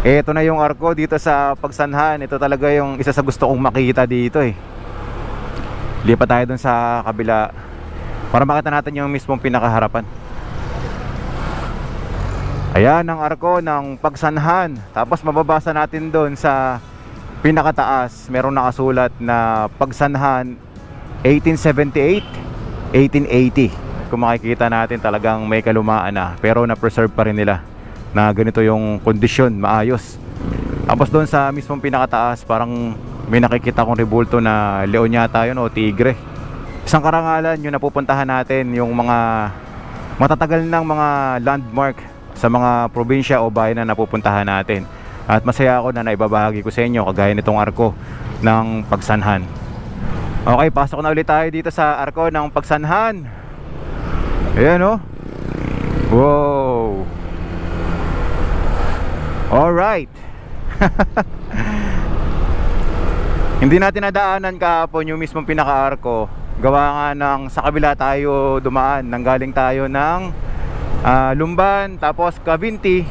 Ito na yung arko dito sa Pagsanhan. Ito talaga yung isa sa gusto kong makita dito eh. Lipat tayo dun sa kabila para makita natin yung mismong pinakaharapan. Ayan ang arko ng Pagsanhan. Tapos mababasa natin dun sa pinakataas, merong nakasulat na Pagsanhan 1878, 1880. Kung makikita natin talagang may kalumaan na, pero na-preserve pa rin nila na ganito yung kondisyon, maayos. Tapos doon sa mismong pinakataas, parang may nakikita kong rebulto na leon yata yun o tigre. Isang karangalan yung napupuntahan natin, yung mga matatagal ng mga landmark sa mga probinsya o bayan na napupuntahan natin. At masaya ako na naibabahagi ko sa inyo kagaya nitong arko ng Pagsanhan. Okay, pasok na ulit tayo dito sa arko ng Pagsanhan. Ayan o. Wow. Alright. Hindi natin nadaanan kahapon yung mismong pinaka-arko. Gawa nga ng sa kabila tayo dumaan. Nanggaling tayo ng Lumban, tapos Cavinti,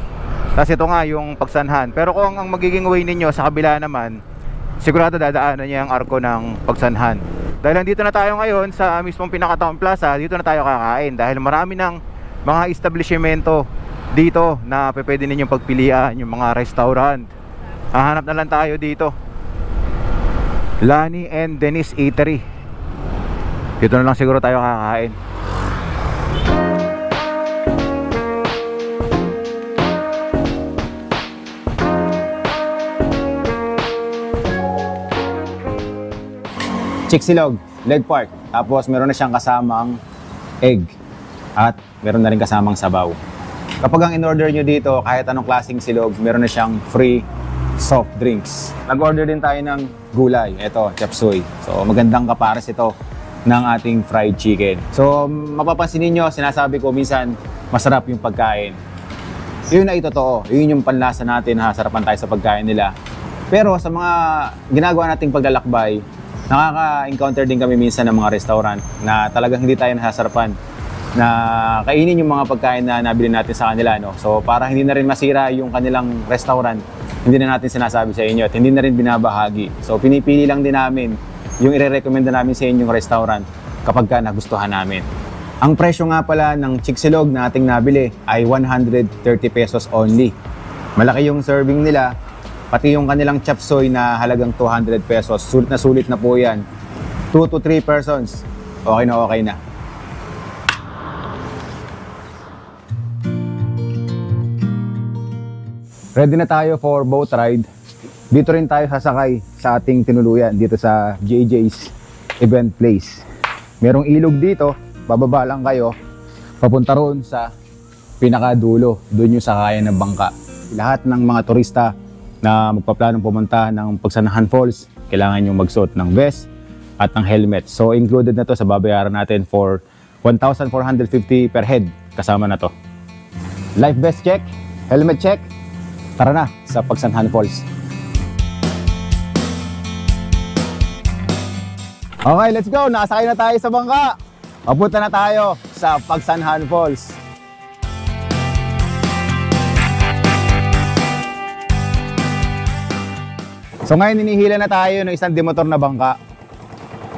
tapos ito nga yung Pagsanhan. Pero kung ang magiging way ninyo sa kabila naman, sigurado dadaanan niya ang arko ng Pagsanhan. Dahil nandito na tayo ngayon sa mismong pinaka-town plaza, dito na tayo kakain. Dahil marami ng mga establishmento dito na pwede ninyong pagpilian, yung mga restaurant. Hahanap na lang tayo dito Lani and Dennis Eatery. Dito na lang siguro tayo kakain. Chicksilog, leg pork. Tapos meron na siyang kasamang egg. At meron na rin kasamang sabaw. Kapag ang in-order nyo dito, kahit anong klaseng silog, meron na siyang free soft drinks. Nag-order din tayo ng gulay. Ito, chop suey. So magandang kapares ito ng ating fried chicken. So mapapansin niyo, sinasabi ko minsan masarap yung pagkain. Yun ay totoo. Yun yung panlasa natin, hasarapan tayo sa pagkain nila. Pero sa mga ginagawa nating paglalakbay, nakaka-encounter din kami minsan ng mga restaurant na talagang hindi tayo nasasarapan na kainin yung mga pagkain na nabili natin sa kanila, no? So para hindi na rin masira yung kanilang restaurant, hindi na natin sinasabi sa inyo at hindi na rin binabahagi. So pinipili lang din namin yung ire-recommend namin sa inyong restaurant kapag ka nagustuhan namin. Ang presyo nga pala ng Chicksilog na ating nabili ay 130 pesos only. Malaki yung serving nila, pati yung kanilang chop suey na halagang 200 pesos. Sulit na po yan. 2 to 3 persons. Okay na okay na. Ready na tayo for boat ride. Dito rin tayo sasakay sa ating tinuluyan dito sa JJ's Event Place. Merong ilog dito, bababa lang kayo, papunta roon sa pinakadulo, doon yung sakayan ng bangka. Lahat ng mga turista na magpaplanong pumunta ng Pagsanahan Falls, kailangan yung magsuot ng vest at ng helmet. So included na to sa babayaran natin for 1,450 per head, kasama na to. Life vest check, helmet check. Tara na sa Pagsanahan Falls. Okay, let's go. Nakasakay na tayo sa bangka. Papunta na tayo sa Pagsanahan Falls. So ngayon hinihila na tayo ng isang demotor na bangka.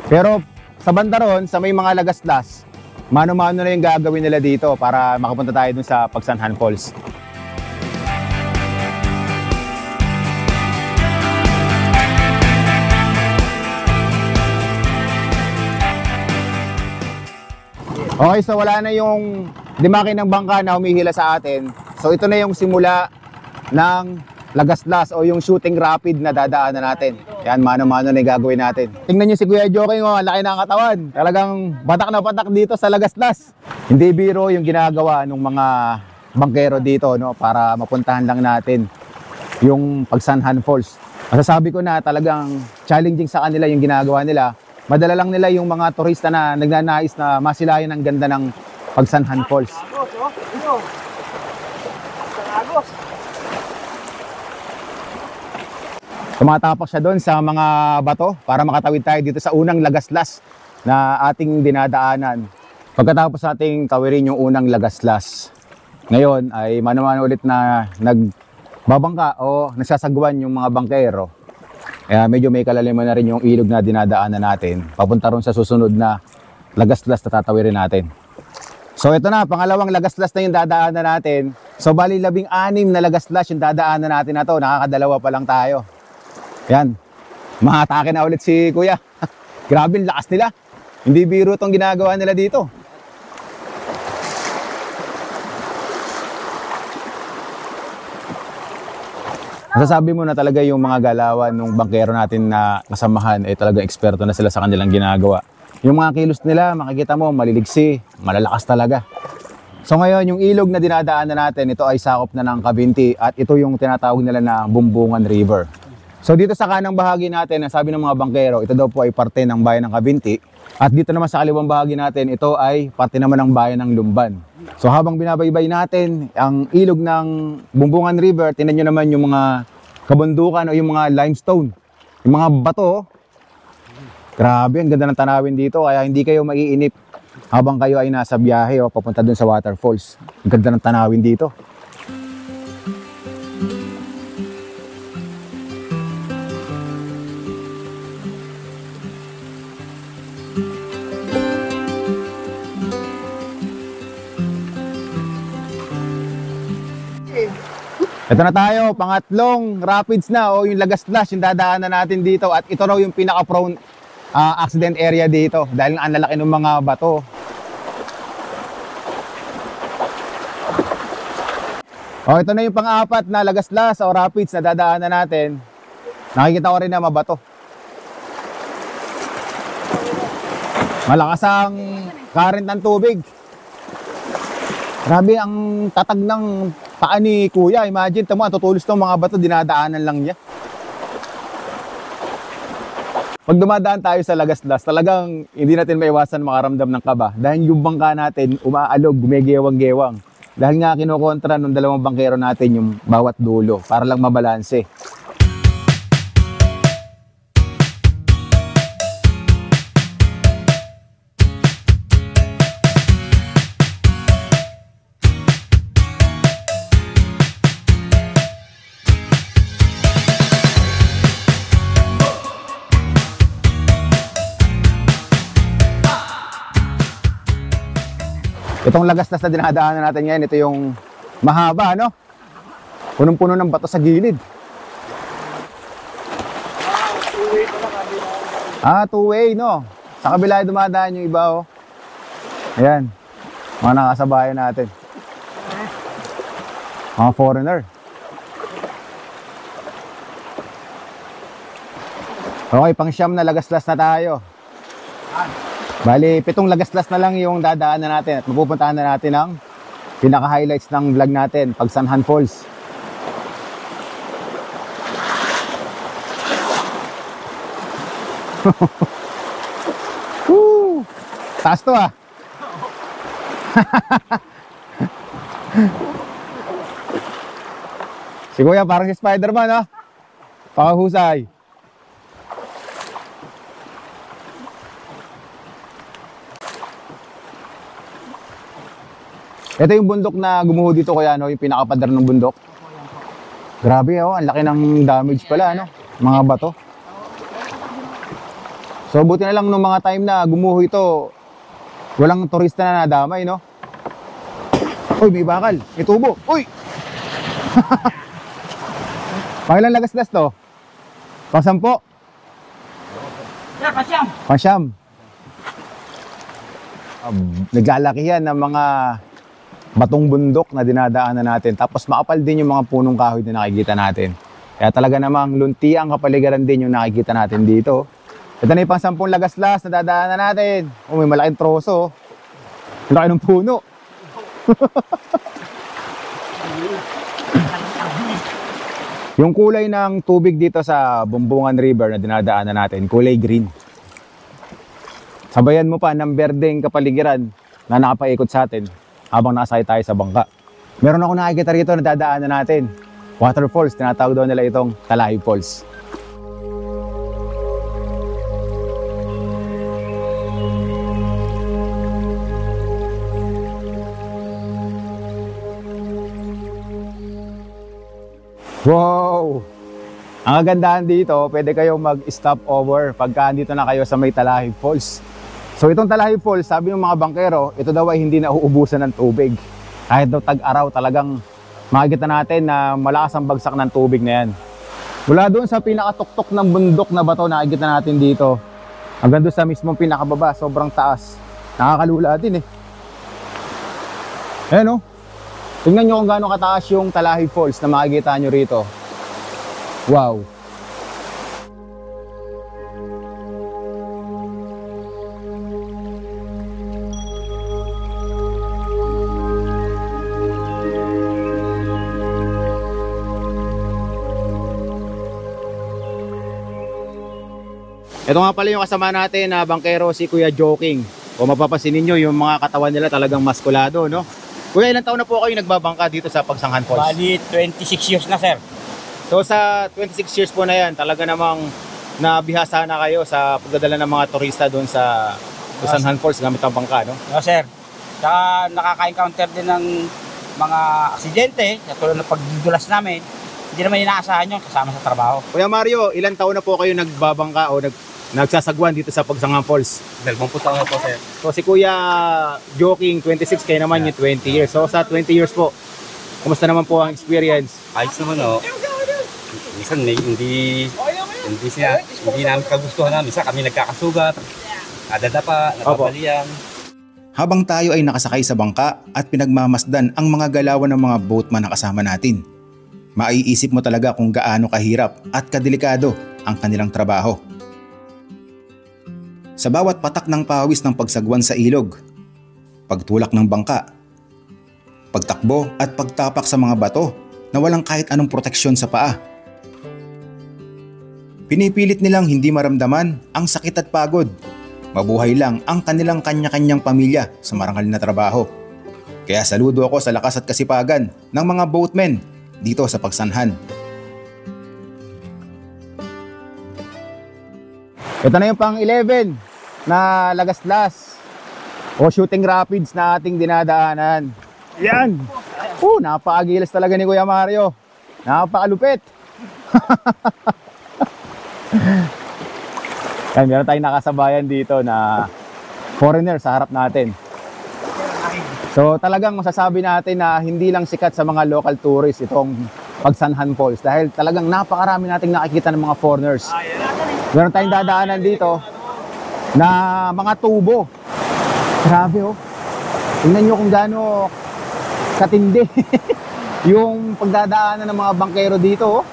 Pero sa banda ron, sa may mga lagaslas, mano-mano na yung gagawin nila dito para makapunta tayo dun sa Pagsanahan Falls. Okay, so wala na yung limaki ng bangka na humihila sa atin. So ito na yung simula ng lagaslas o yung shooting rapid na dadaanan natin. Yan, mano-mano na yung gagawin natin. Tingnan nyo si Kuya Joking, oh, ang laki ng katawan. Talagang batak na batak dito sa lagaslas. Hindi biro yung ginagawa ng mga bangkero dito, no, para mapuntahan lang natin yung Pagsanahan Falls. Masasabi ko na talagang challenging sa kanila yung ginagawa nila. Madala lang nila yung mga turista na nagnanais na masilayan ang ganda ng Pagsanahan Falls. Tumatapak siya doon sa mga bato para makatawid tayo dito sa unang lagaslas na ating dinadaanan. Pagkatapos nating tawirin yung unang lagaslas, ngayon ay mano-mano ulit na nagbabangka o nagsasagwan yung mga bangkero. Kaya medyo may kalaliman na rin yung ilog na dinadaanan natin. Papunta ron sa susunod na lagaslas na tatawirin natin. So ito na, pangalawang lagaslas na yung dadaanan natin. So bali 16 na lagaslas yung dadaanan natin na to. Nakakadalawa pa lang tayo. Yan, mahatake na ulit si Kuya. Grabe, lakas nila. Hindi biro itong ginagawa nila dito. Masasabi mo na talaga yung mga galawan ng bangkero natin na kasamahan ay talagang eksperto na sila sa kanilang ginagawa. Yung mga kilos nila, makikita mo, maliliksi, malalakas talaga. So ngayon, yung ilog na dinadaanan natin, ito ay sakop na ng Cavinti at ito yung tinatawag nila na Bumbungan River. So dito sa kanang bahagi natin, sabi ng mga bangkero, ito daw po ay parte ng bayan ng Cavinti. At dito naman sa kaliwang bahagi natin, ito ay parte naman ng bayan ng Lumban. So habang binabaybay natin ang ilog ng Bumbungan River, tingnan nyo naman yung mga kabundukan o yung mga limestone, yung mga bato. Grabe, ang ganda ng tanawin dito, kaya hindi kayo maiinip habang kayo ay nasa biyahe o papunta dun sa waterfalls. Ang ganda ng tanawin dito. Ito na tayo, pangatlong rapids na o yung Lagaslas yung dadaanan natin dito at ito raw yung pinaka-prone accident area dito dahil ang lalaki ng mga bato. O ito na yung pang-apat na Lagaslas o rapids na dadaanan natin. Nakikita ko rin na mabato. Malakas ang current ng tubig. Grabe ang tatag ng paa ni Kuya. Imagine, tamo, tutulos ng mga bato, dinadaanan lang niya. Pag dumadaan tayo sa Lagaslas, talagang hindi natin maiwasan makaramdam ng kaba. Dahil yung bangka natin, umaalog, gumegewang-gewang. Dahil nga kinukontra ng dalawang bangkero natin yung bawat dulo para lang mabalanse. Itong Lagaslas na dinadaanan natin ngayon, ito yung mahaba, no? Punong-puno ng bato sa gilid. Two-way, no? Sa kabila dumadaan yung iba, oh. Ayan, mga nakasabayan natin. Mga foreigner. Okay, pang siyam na Lagaslas na tayo. Bali, 7 Lagaslas na lang yung dadaanan natin at mapupuntahan na natin ang pinaka-highlights ng vlog natin, Pagsanhan Falls. Woo! Taas to ah! Si Kuya parang si Spider-Man ah! Pakahusay! Ito yung bundok na gumuho dito Kuya, no? Yung pinakapadar ng bundok. Grabe, oh, ang laki ng damage pala, no? Mga bato. So buti na lang nung mga time na gumuho ito, walang turista na nadamay, no? Uy, may bakal, may tubo. Uy! Pangilang Lagaslas to? Pang-10? Pasyam. Pang-10. Naglalaki yan ng mga batong bundok na dinadaanan natin. Tapos makapal din yung mga punong kahoy na nakikita natin. Kaya talaga namang lunti ang kapaligiran din yung nakikita natin dito. Ito na yung pang 10 Lagaslas na dadaanan natin. Oh, may malaking troso. Ang laki ng puno. Yung kulay ng tubig dito sa Bumbungan River na dinadaanan natin, kulay green. Sabayan mo pa ng berdeng kapaligiran na nakapaikot sa atin habang nakasakay tayo sa bangka. Meron ako nakikita rito na dadaanan natin. Waterfalls, tinatawag daw nila itong Talahi Falls. Wow! Ang kagandahan dito, pwede kayong mag-stop over pagka andito na kayo sa may Talahi Falls. So itong Talahi Falls, sabi ng mga bangkero, ito daw ay hindi nauubusan ng tubig. Kahit daw tag-araw, talagang makikita natin na malakas ang bagsak ng tubig na yan. Mula doon sa pinakatuktok ng bundok na bato, nakikita natin dito. Hanggang doon sa mismong pinakababa, sobrang taas. Nakakalula din eh. Ayan o. Tingnan nyo kung gaano kataas yung Talahi Falls na makikita nyo rito. Wow! Ito nga pala yung kasama natin na bangkero, si Kuya Joking. Kung mapapansin ninyo, yung mga katawan nila talagang maskulado, no? Kuya, ilang taon na po kayo nagbabangka dito sa Pagsanhan Falls? Bali, 26 years na, sir. So sa 26 years po na yan, talaga namang nabihasa na kayo sa pagdadala ng mga turista doon sa Pagsanhan Falls gamit ang bangka, no? No, sir. Saka nakaka-encounter din ng mga aksidente, katulad ng pagdudulas namin. Hindi naman inaasahan yun kasama sa trabaho. Kuya Mario, ilang taon na po kayo nagbabangka o nagsasagwan dito sa Pagsanhan Falls? 20 taon na po, sir. So si Kuya Joking, 26, kayo naman yung 20 years. So sa 20 years po, Kumusta naman po ang experience? Ayos naman o. Minsan hindi namin kagustuhan na. Minsan kami nagkakasugat, nadadapa, nababalian. Habang tayo ay nakasakay sa bangka at pinagmamasdan ang mga galawan ng mga boatman na kasama natin, maiisip mo talaga kung gaano kahirap at kadelikado ang kanilang trabaho. Sa bawat patak ng pawis ng pagsagwan sa ilog, pagtulak ng bangka, pagtakbo at pagtapak sa mga bato na walang kahit anong proteksyon sa paa, pinipilit nilang hindi maramdaman ang sakit at pagod. Mabuhay lang ang kanilang kanya-kanyang pamilya sa marangal na trabaho. Kaya saludo ako sa lakas at kasipagan ng mga boatmen dito sa Pagsanhan. Ito na yung pang 11 na Lagaslas o Shooting Rapids na ating dinadaanan. Yan! Napaagilas talaga ni Kuya Mario. Napakalupit. Yan, meron tayong nakasabayan dito na foreigner sa harap natin. So talagang masasabi natin na hindi lang sikat sa mga local tourists itong Pagsanhan Falls dahil talagang napakarami nating nakikita ng mga foreigners. Meron tayong dadaanan dito na mga tubo. Grabe oh. Tingnan nyo kung gaano katindi yung pagdadaanan ng mga bangkero dito oh.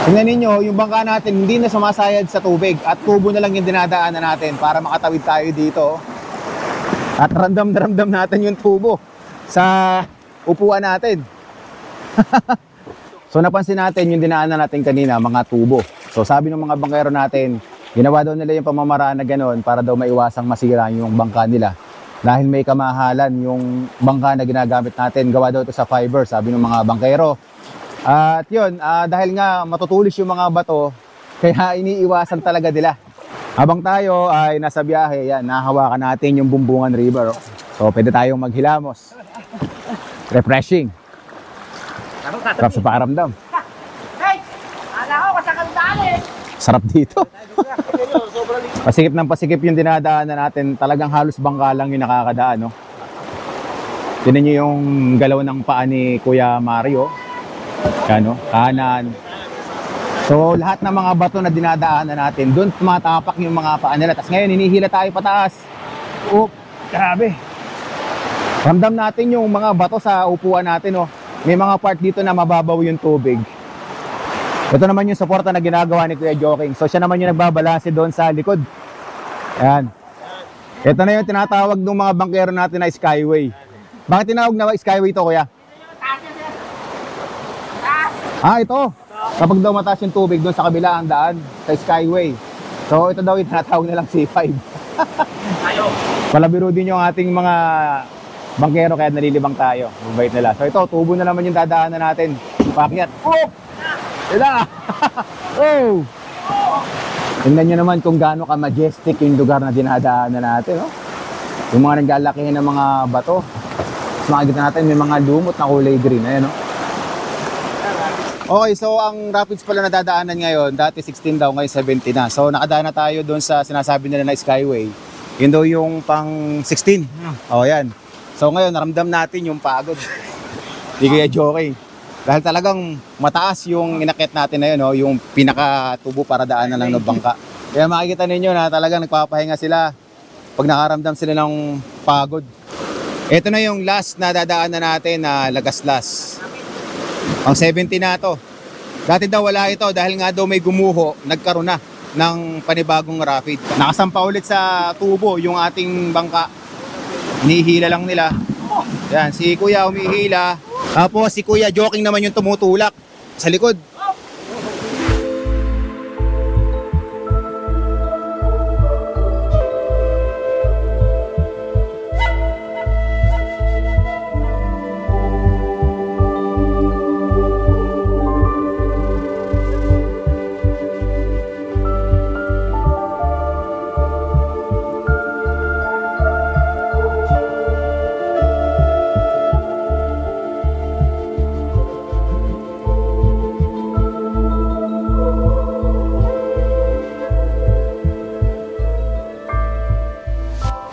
Tingnan ninyo, yung bangka natin hindi na sumasayad sa tubig at tubo na lang yung dinadaanan natin para makatawid tayo dito. At ramdam na ramdam natin yung tubo sa upuan natin. So napansin natin yung dinaanan natin kanina, mga tubo. So sabi ng mga bangkero natin, ginawa daw nila yung pamamaraan na gano'n para daw maiwasang masira yung bangka nila. Dahil may kamahalan yung bangka na ginagamit natin, gawa daw ito sa fiber, sabi ng mga bangkero. At yun, dahil nga matutulis yung mga bato, kaya iniiwasan talaga nila. Habang tayo ay nasa biyahe, yan, nahawakan natin yung Bumbungan River. So pwede tayong maghilamos. Refreshing. Sarap sa pakiramdam. Sarap dito. Pasikip ng pasikip yung dinadaanan natin. Talagang halos bangka lang yung nakakadaan. No? Tinan nyo yung galaw ng paa ni Kuya Mario. Ano, kanan. So lahat ng mga bato na dinadaanan natin, doon tumatapak yung mga paa nila. Tapos ngayon hinihila tayo pataas. Oh, grabe. Ramdam natin yung mga bato sa upuan natin. Oh. May mga part dito na mababaw yung tubig. Ito naman yung suporta na ginagawa ni Kuya Joking. So siya naman yung nagbabalanse doon sa likod. Ayan. Ito na yung tinatawag ng mga bangkero natin na Skyway. Bakit tinawag na Skyway ito, Kuya? Ito. Kapag daw mataas yung tubig doon sa kabila ang daan, sa Skyway. So ito daw yung tinatawag nilang C5. Palabiro din yung ating mga bangkero kaya nalilibang tayo. Mabait nila. So ito, tubo na naman yung dadaanan natin. Pakyat. Oh! Ila! Oh! Tingnan nyo naman kung gaano ka majestic yung lugar na dinadaanan natin. Oh? Yung mga naglalakihin ng mga bato. Mas makikita natin may mga lumot na kulay green. Ayan, oh. Okay, so ang rapids pala na dadaanan ngayon, dati 16 daw, ngayon 70 na. So nakadaan na tayo doon sa sinasabi nila na Skyway. Yun daw yung pang 16. O yan. So ngayon, naramdam natin yung pagod. Di kaya joking. Dahil talagang mataas yung inakyat natin na yun, no? Yung pinakatubo para daanan lang ng bangka. Kaya makikita ninyo na talagang nagpapahinga sila pag nakaramdam sila ng pagod. Ito na yung last na dadaanan natin na Lagaslas. Ang 70 na to. Dati daw wala ito dahil nga daw may gumuho, nagkaroon na ng panibagong rapid. Nakasampa ulit sa tubo yung ating bangka. Hinihila lang nila. Yan, si Kuya humihila. Tapos si Kuya Joking naman yung tumutulak sa likod.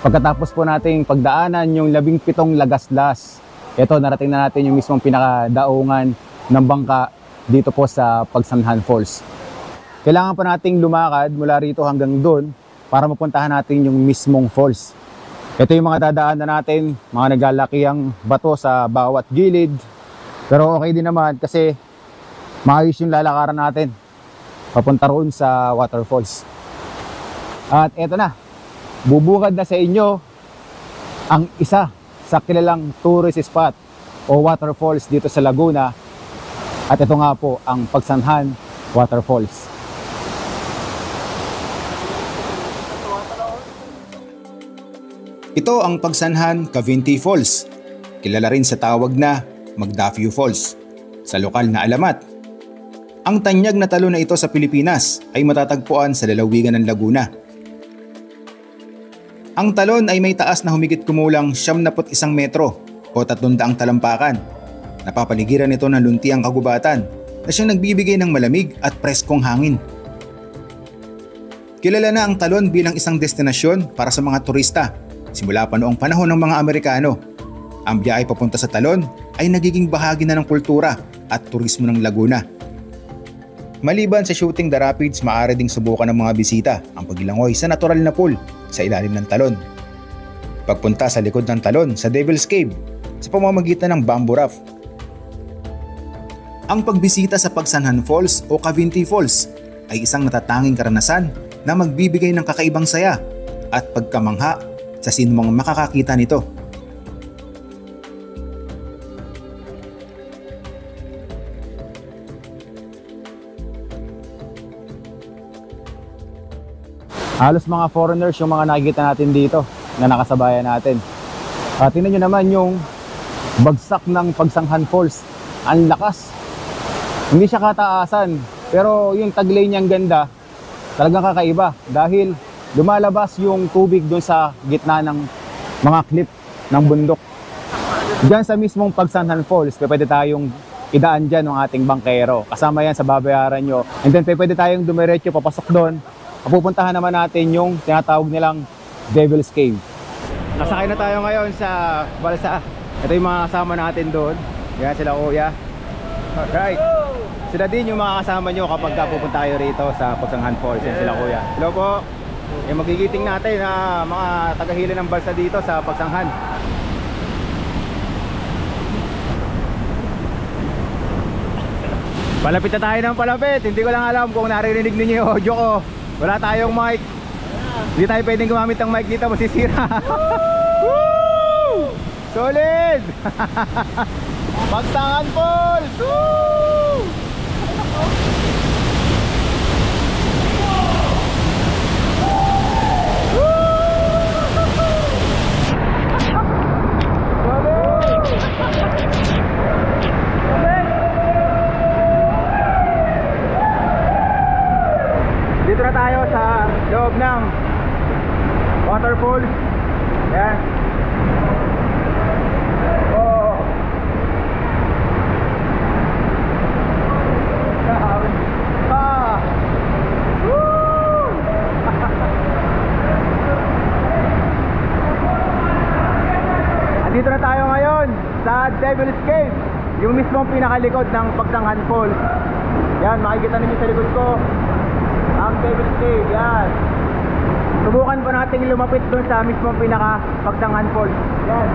Pagkatapos po nating pagdaanan yung 17 Lagaslas, Ito, narating na natin yung mismong pinakadaungan ng bangka dito po sa Pagsanhan Falls. Kailangan pa nating lumakad mula rito hanggang doon para mapuntahan natin yung mismong falls. Ito yung mga dadaanan natin, mga naglalakihang bato sa bawat gilid. Pero okay din naman kasi maayos yung lalakaran natin papunta roon sa waterfalls. At eto na, bubukad na sa inyo ang isa sa kilalang tourist spot o waterfalls dito sa Laguna. At ito nga po ang Pagsanhan Waterfalls. Ito ang Pagsanhan Cavinti Falls, kilala rin sa tawag na Magdafio Falls, sa lokal na alamat. Ang tanyag na talon na ito sa Pilipinas ay matatagpuan sa lalawigan ng Laguna. Ang talon ay may taas na humigit kumulang 71 metro o 300 talampakan. Napapaligiran ito ng luntiang kagubatan na siyang nagbibigay ng malamig at preskong hangin. Kilala na ang talon bilang isang destinasyon para sa mga turista simula pa noong panahon ng mga Amerikano. Ang biyahe papunta sa talon ay nagiging bahagi na ng kultura at turismo ng Laguna. Maliban sa shooting the rapids, maaari ding subukan ng mga bisita ang paglangoy sa natural na pool sa ilalim ng talon. Pagpunta sa likod ng talon sa Devil's Cave sa pamamagitan ng bamboo raft. Ang pagbisita sa Pagsanhan Falls o Cavinti Falls ay isang natatanging karanasan na magbibigay ng kakaibang saya at pagkamangha sa sinumang makakakita nito. Halos mga foreigners yung mga nakikita natin dito na nakasabayan natin. Tingnan nyo naman yung bagsak ng Pagsanhan Falls. Ang lakas. Hindi siya kataasan, pero yung taglay niyang ganda talagang kakaiba dahil lumalabas yung tubig doon sa gitna ng mga cliff ng bundok. Diyan sa mismong Pagsanhan Falls, pwede tayong idaan dyan ng ating bangkero. Kasama yan sa babayaran nyo. And then pwede tayong dumiretso papasok doon. Pupuntahan naman natin yung tinatawag nilang Devil's Cave. Nasakay na tayo ngayon sa balsa. Ito yung mga kasama natin doon. Yan sila kuya. Alright. Sila din yung mga kasama nyo kapag pupunta kayo rito sa Pagsanhan Falls. Yan sila kuya. Hello po. Yung magigiting natin na mga tagahili ng balsa dito sa Pagsanhan. Palapit na tayo ng palapit. Hindi ko lang alam kung naririnig ninyo yung audio ko. Wala tayong mic. Hindi tayo pwedeng gumamit ng mic dito, masisira. Woo! Solid! Pagsanhan Falls! Woo! Dito na tayo sa loob ng waterfall. Yan. Oh. Ah. Woo! Andito na tayo ngayon sa Devil's Cave, yung mismong pinakalikod ng Pagsanhan Falls. Yan, makikita ninyo sa likod ko ang Devil's Cave, yan. Subukan pa natin lumapit doon sa mismong pinaka Pagsanhan Falls. Yan.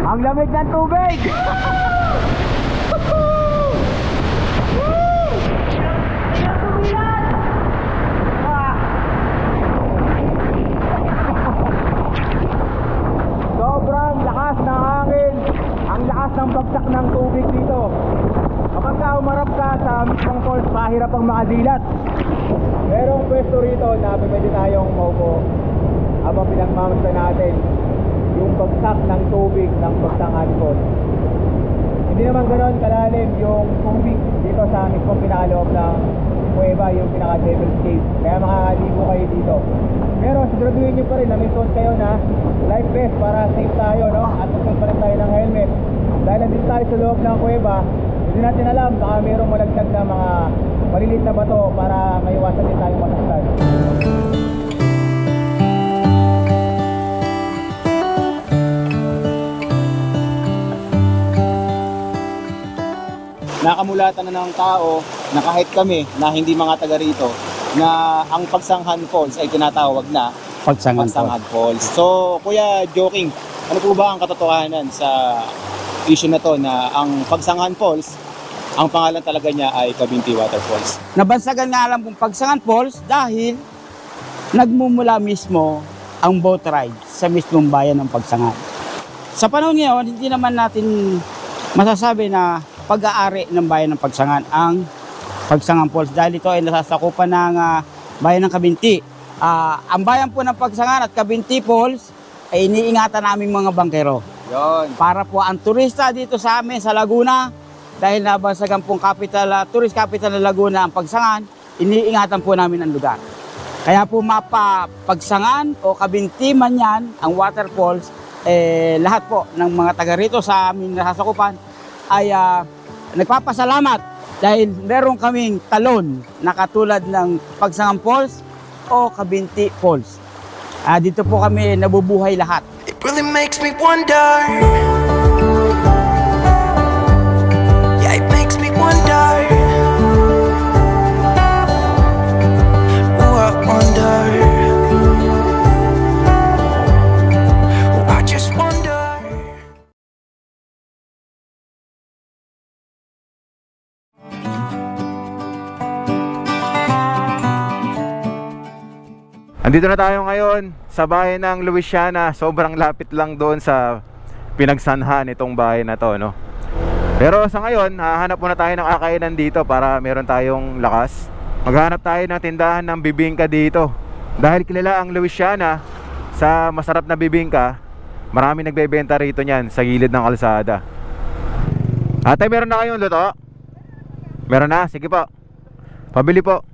Ang lamig ng tubig! Sobrang lakas ng hangin. Ang lakas ng bagsak ng tubig dito. Kapag umarap ka sa mismong falls, mahirap ang makadilat. Merong pwesto rito na pwede tayong maupo habang pinagmamasdan natin yung bagsak ng tubig ng Pagsanhan Falls. Hindi naman ganoon kalalim yung tubig dito sa mismong pinakaloob ng kuweba, yung pinaka-devil's cave. Kaya makakaligo kayo dito. Pero siguraduhin nyo pa rin na may suot kayo na life vest para safe tayo, no? At magsuot pa rin tayo ng helmet. Dahil nandito tayo sa loob ng kuweba, hindi natin alam, baka mayroong malagdag na mga maliliit na bato para maiwasan din tayo masaktan. Nakamulatan na ng tao na kahit kami na hindi mga taga rito na ang Pagsanghan Falls ay tinatawag na Pagsanghan Falls. So, Kuya Joking, ano po ba ang katotohanan sa issue na to na ang Pagsanghan Falls, ang pangalan talaga niya ay Cabinti Waterfalls? Nabansagan nga alam kung Pagsanghan Falls dahil nagmumula mismo ang boat ride sa mismong bayan ng Pagsanghan. Sa panahon ngayon, hindi naman natin masasabi na pag-aari ng bayan ng Pagsanghan ang Pagsanghan Falls dahil ito ay nasasakupan ng bayan ng Cabinti. Ang bayan po ng Pagsanghan at Cabinti Falls ay iniingatan naming mga bangkero. Yon. Para po ang turista dito sa amin sa Laguna, dahil nabansagan pong tourist capital ng Laguna ang Pagsanghan, iniingatan po namin ang lugar. Kaya po Pagsangan o Cabinti man yan, ang waterfalls, lahat po ng mga taga rito sa aming nasasakupan ay nagpapasalamat dahil meron kaming talon na katulad ng Pagsanghan Falls o Cabinti Falls. Dito po kami nabubuhay lahat. It really makes me wonder. Yeah, it makes me wonder. Oh, I wonder. Oh, I just wonder. Andito na tayo ngayon sa bayan ng Louisiana. Sobrang lapit lang doon sa pinagsanhan itong bayan na to, no? Pero sa ngayon, hahanap muna tayo ng kakainan dito para meron tayong lakas. Maghanap tayo ng tindahan ng bibingka dito. Dahil kilala ang Louisiana sa masarap na bibingka, marami nagbebenta rito niyan sa gilid ng kalsada. Ate, meron na kayong luto? Meron na? Sige po. Pabili po.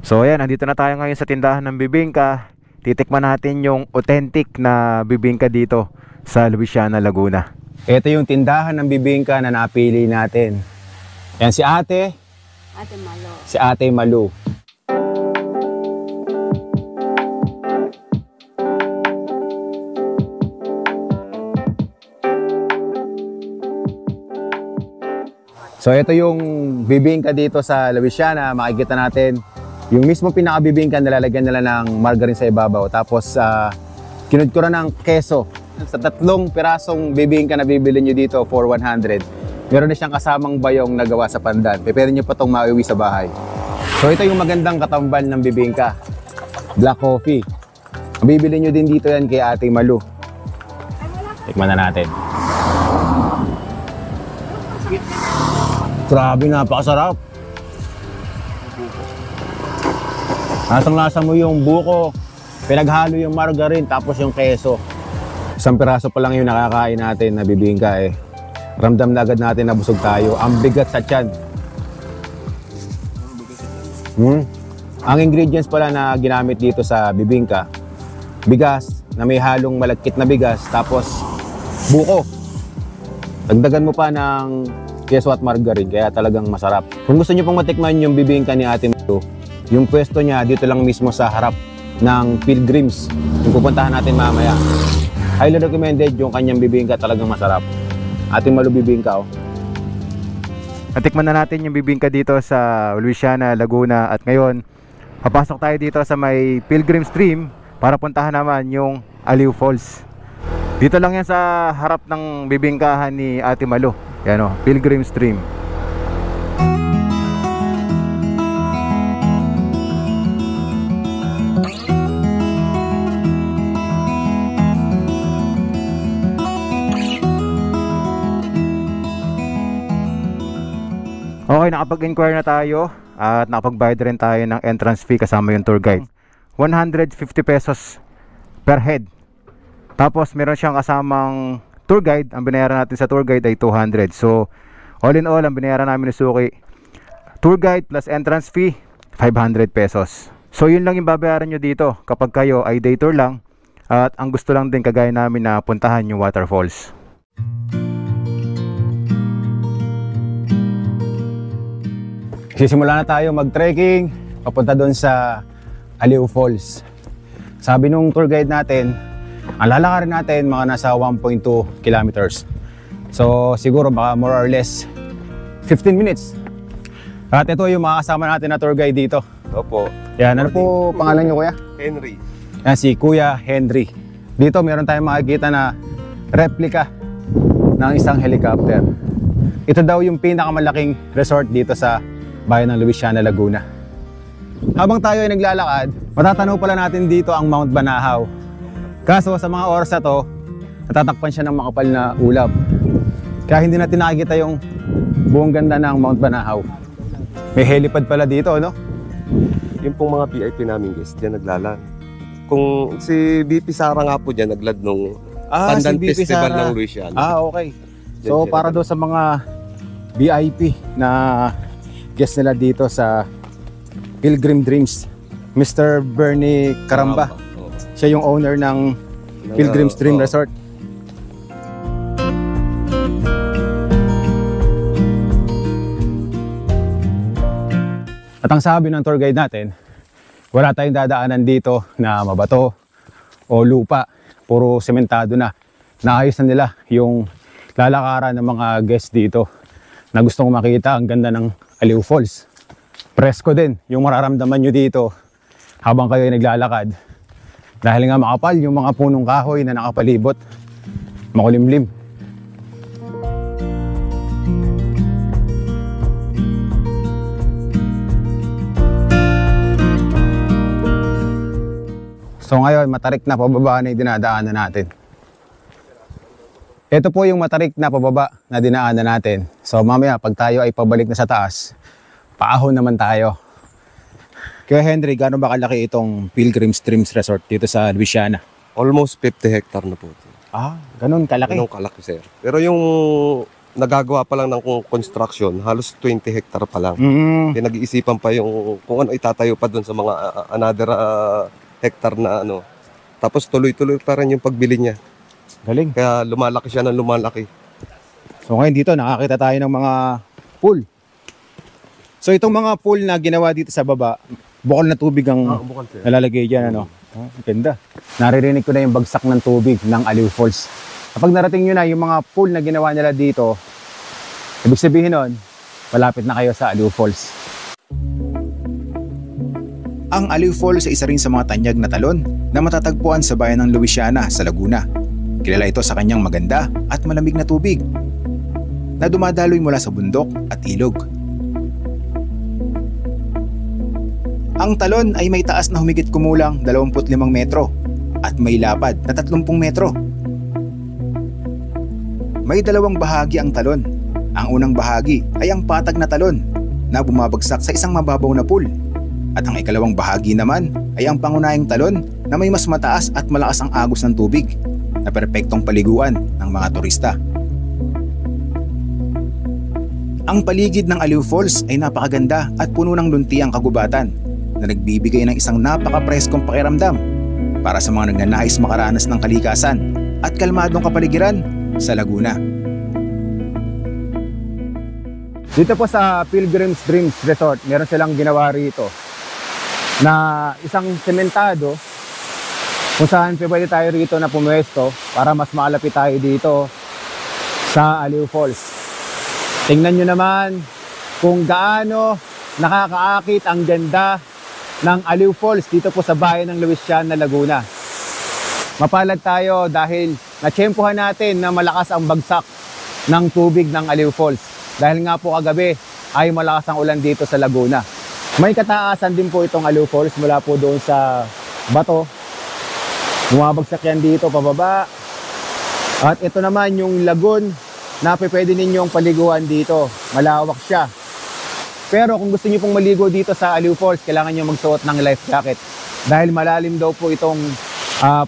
So ayan, nandito na tayo ngayon sa tindahan ng bibingka. Titikman natin yung authentic na bibingka dito sa Louisiana, Laguna. Ito yung tindahan ng bibingka na napili natin. Yan si Ate. Ate Malo. Si Ate Malu. So ito yung bibingka dito sa Louisiana. Makikita natin yung mismo pinakabibingka, nalalagyan nila ng margarine sa ibabaw. Tapos kinudkuran ng keso. Sa 3 pirasong bibingka na bibili nyo dito for 100, meron na siyang kasamang bayong na gawa sa pandan. Pwede nyo pa itong mauwi sa bahay. So ito yung magandang katambal ng bibingka, black coffee. Bibili nyo din dito yan kay Ate Malu. Tikman na natin. Grabe, napakasarap. Lasang-lasa mo yung buko, pinaghalo yung margarine, tapos yung keso. Isang piraso pa lang yung nakakain natin na bibingka eh. Ramdam na agad natin na busog tayo. Ang bigat sa tiyan. Ang ingredients pala na ginamit dito sa bibingka, bigas na may halong malagkit na bigas, tapos buko. Dagdagan mo pa ng keso at margarine, kaya talagang masarap. Kung gusto nyo pong matikman yung bibingka ni Ate Malu, yung pwesto niya dito lang mismo sa harap ng Pilgrims, yung pupuntahan natin mamaya. Highly recommended yung kanyang bibingka, talagang masarap. Ate Malu bibingka, oh. Natikman na natin yung bibingka dito sa Louisiana, Laguna, at ngayon papasok tayo dito sa may Pilgrim Stream para puntahan naman yung Aliw Falls. Dito lang yan sa harap ng bibingkahan ni Ate Malu. Yan, oh, Pilgrim Stream. Okay, nakapag-inquire na tayo at nakapag-bayad rin tayo ng entrance fee kasama yung tour guide. 150 pesos per head. Tapos meron siyang kasamang tour guide. Ang binayaran natin sa tour guide ay 200. So All in all, ang binayaran namin ni Suki, tour guide plus entrance fee, 500 pesos. So yun lang yung babayaran nyo dito kapag kayo ay day tour lang at ang gusto lang din kagaya namin na puntahan yung waterfalls. Sisimula na tayo mag-trekking papunta doon sa Aliw Falls. Sabi nung tour guide natin, ang lalakarin natin mga nasa 1.2 kilometers. So siguro baka more or less 15 minutes. At ito yung mga kasama natin na tour guide dito. Opo. Yan, ano po pangalan nyo kuya? Henry. Yan, si Kuya Henry. Dito meron tayong makikita na replica ng isang helicopter. Ito daw yung pinakamalaking resort dito sa bayan ng Luisiana, Laguna. Habang tayo ay naglalakad, matatanaw pala natin dito ang Mount Banahaw. Kaso sa mga oras na to, natatakpan siya ng makapal na ulap. Kaya hindi natin nakikita yung buong ganda ng Mount Banahaw. May helipad pala dito, no? Yung pong mga VIP namin guys, dyan naglalan. Kung si BP Sara nga po dyan, naglad nung Pandan Festival ng Luisiana. Okay. So para daw sa mga VIP na guest nila dito sa Pilgrim Dreams, Mr. Bernie Caramba. Siya yung owner ng Pilgrim Dream Resort. At ang sabi ng tour guide natin, wala tayong dadaanan dito na mabato o lupa, puro sementado na. Naayos na nila yung lalakaran ng mga guests dito na gustong makita ang ganda ng Aliw Falls. Presko din yung mararamdaman nyo dito habang kayo naglalakad. Dahil nga makapal yung mga punong kahoy na nakapalibot, makulimlim. So ngayon, matarik na pababa na yung dinadaanan natin. Ito po yung matarik na pababa na dinaanan natin. So mamaya, pag tayo ay pabalik na sa taas, paahon naman tayo. Kaya Henry, gaano ba kalaki itong Pilgrim Dreams Resort dito sa Luisiana? Almost 50 hectare na po. Ganun kalaki. Ganun kalaki, sir. Pero yung nagagawa pa lang ng construction, halos 20 hectare pa lang. Pinag-iisipan pa yung kung ano itatayo pa doon sa mga another hectare na ano. Tapos tuloy-tuloy pa rin yung pagbili niya. Galing. Kaya lumalaki siya ng lumalaki. So ngayon dito nakakita tayo ng mga pool. So itong mga pool na ginawa dito sa baba, bukal na tubig ang nalalagay dyan, ano? Ganda. Naririnig ko na yung bagsak ng tubig ng Aliw Falls. Kapag narating nyo na yung mga pool na ginawa nila dito, ibig sabihin nun, malapit na kayo sa Aliw Falls. Ang Aliw Falls ay isa rin sa mga tanyag na talon na matatagpuan sa bayan ng Luisiana sa Laguna. Kilala ito sa kanyang maganda at malamig na tubig na dumadaloy mula sa bundok at ilog. Ang talon ay may taas na humigit kumulang 25 metro at may lapad na 30 metro. May dalawang bahagi ang talon. Ang unang bahagi ay ang patag na talon na bumabagsak sa isang mababaw na pool. At ang ikalawang bahagi naman ay ang pangunahing talon na may mas mataas at malakas ang agos ng tubig na perpektong paliguan ng mga turista. Ang paligid ng Aliw Falls ay napakaganda at puno ng luntiang kagubatan na nagbibigay ng isang napaka-preskong pakiramdam para sa mga nagnanais makaranas ng kalikasan at kalmadong kapaligiran sa Laguna. Dito po sa Pilgrim's Dreams Resort, meron silang ginawa rito na isang sementado kung saan pwede tayo rito na pumwesto para mas malapit tayo dito sa Aliw Falls. Tingnan nyo naman kung gaano nakakaakit ang ganda ng Aliw Falls dito po sa bayan ng Luisiana, Laguna. Mapalad tayo dahil natsyempohan natin na malakas ang bagsak ng tubig ng Aliw Falls. Dahil nga po kagabi ay malakas ang ulan dito sa Laguna. May kataasan din po itong Aliw Falls mula po doon sa bato. Bumabagsak yan dito pababa. At ito naman yung lagoon na pwede ninyong paliguan dito. Malawak siya. Pero kung gusto niyo pong maligo dito sa Aliw Falls, kailangan niyo magsuot ng life jacket. Dahil malalim daw po itong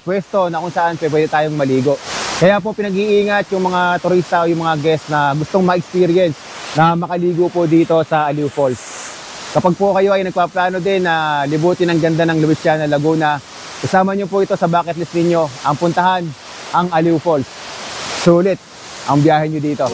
pwesto na kung saan pwede tayong maligo. Kaya po pinag-iingat yung mga turista o yung mga guests na gustong ma-experience na makaligo po dito sa Aliw Falls. Kapag po kayo ay nagpaplano din na libutin ang ganda ng Luisiana, Laguna, kasama nyo po ito sa bucket list ninyo, ang puntahan ang Aliw Falls. Sulit ang biyahe nyo dito.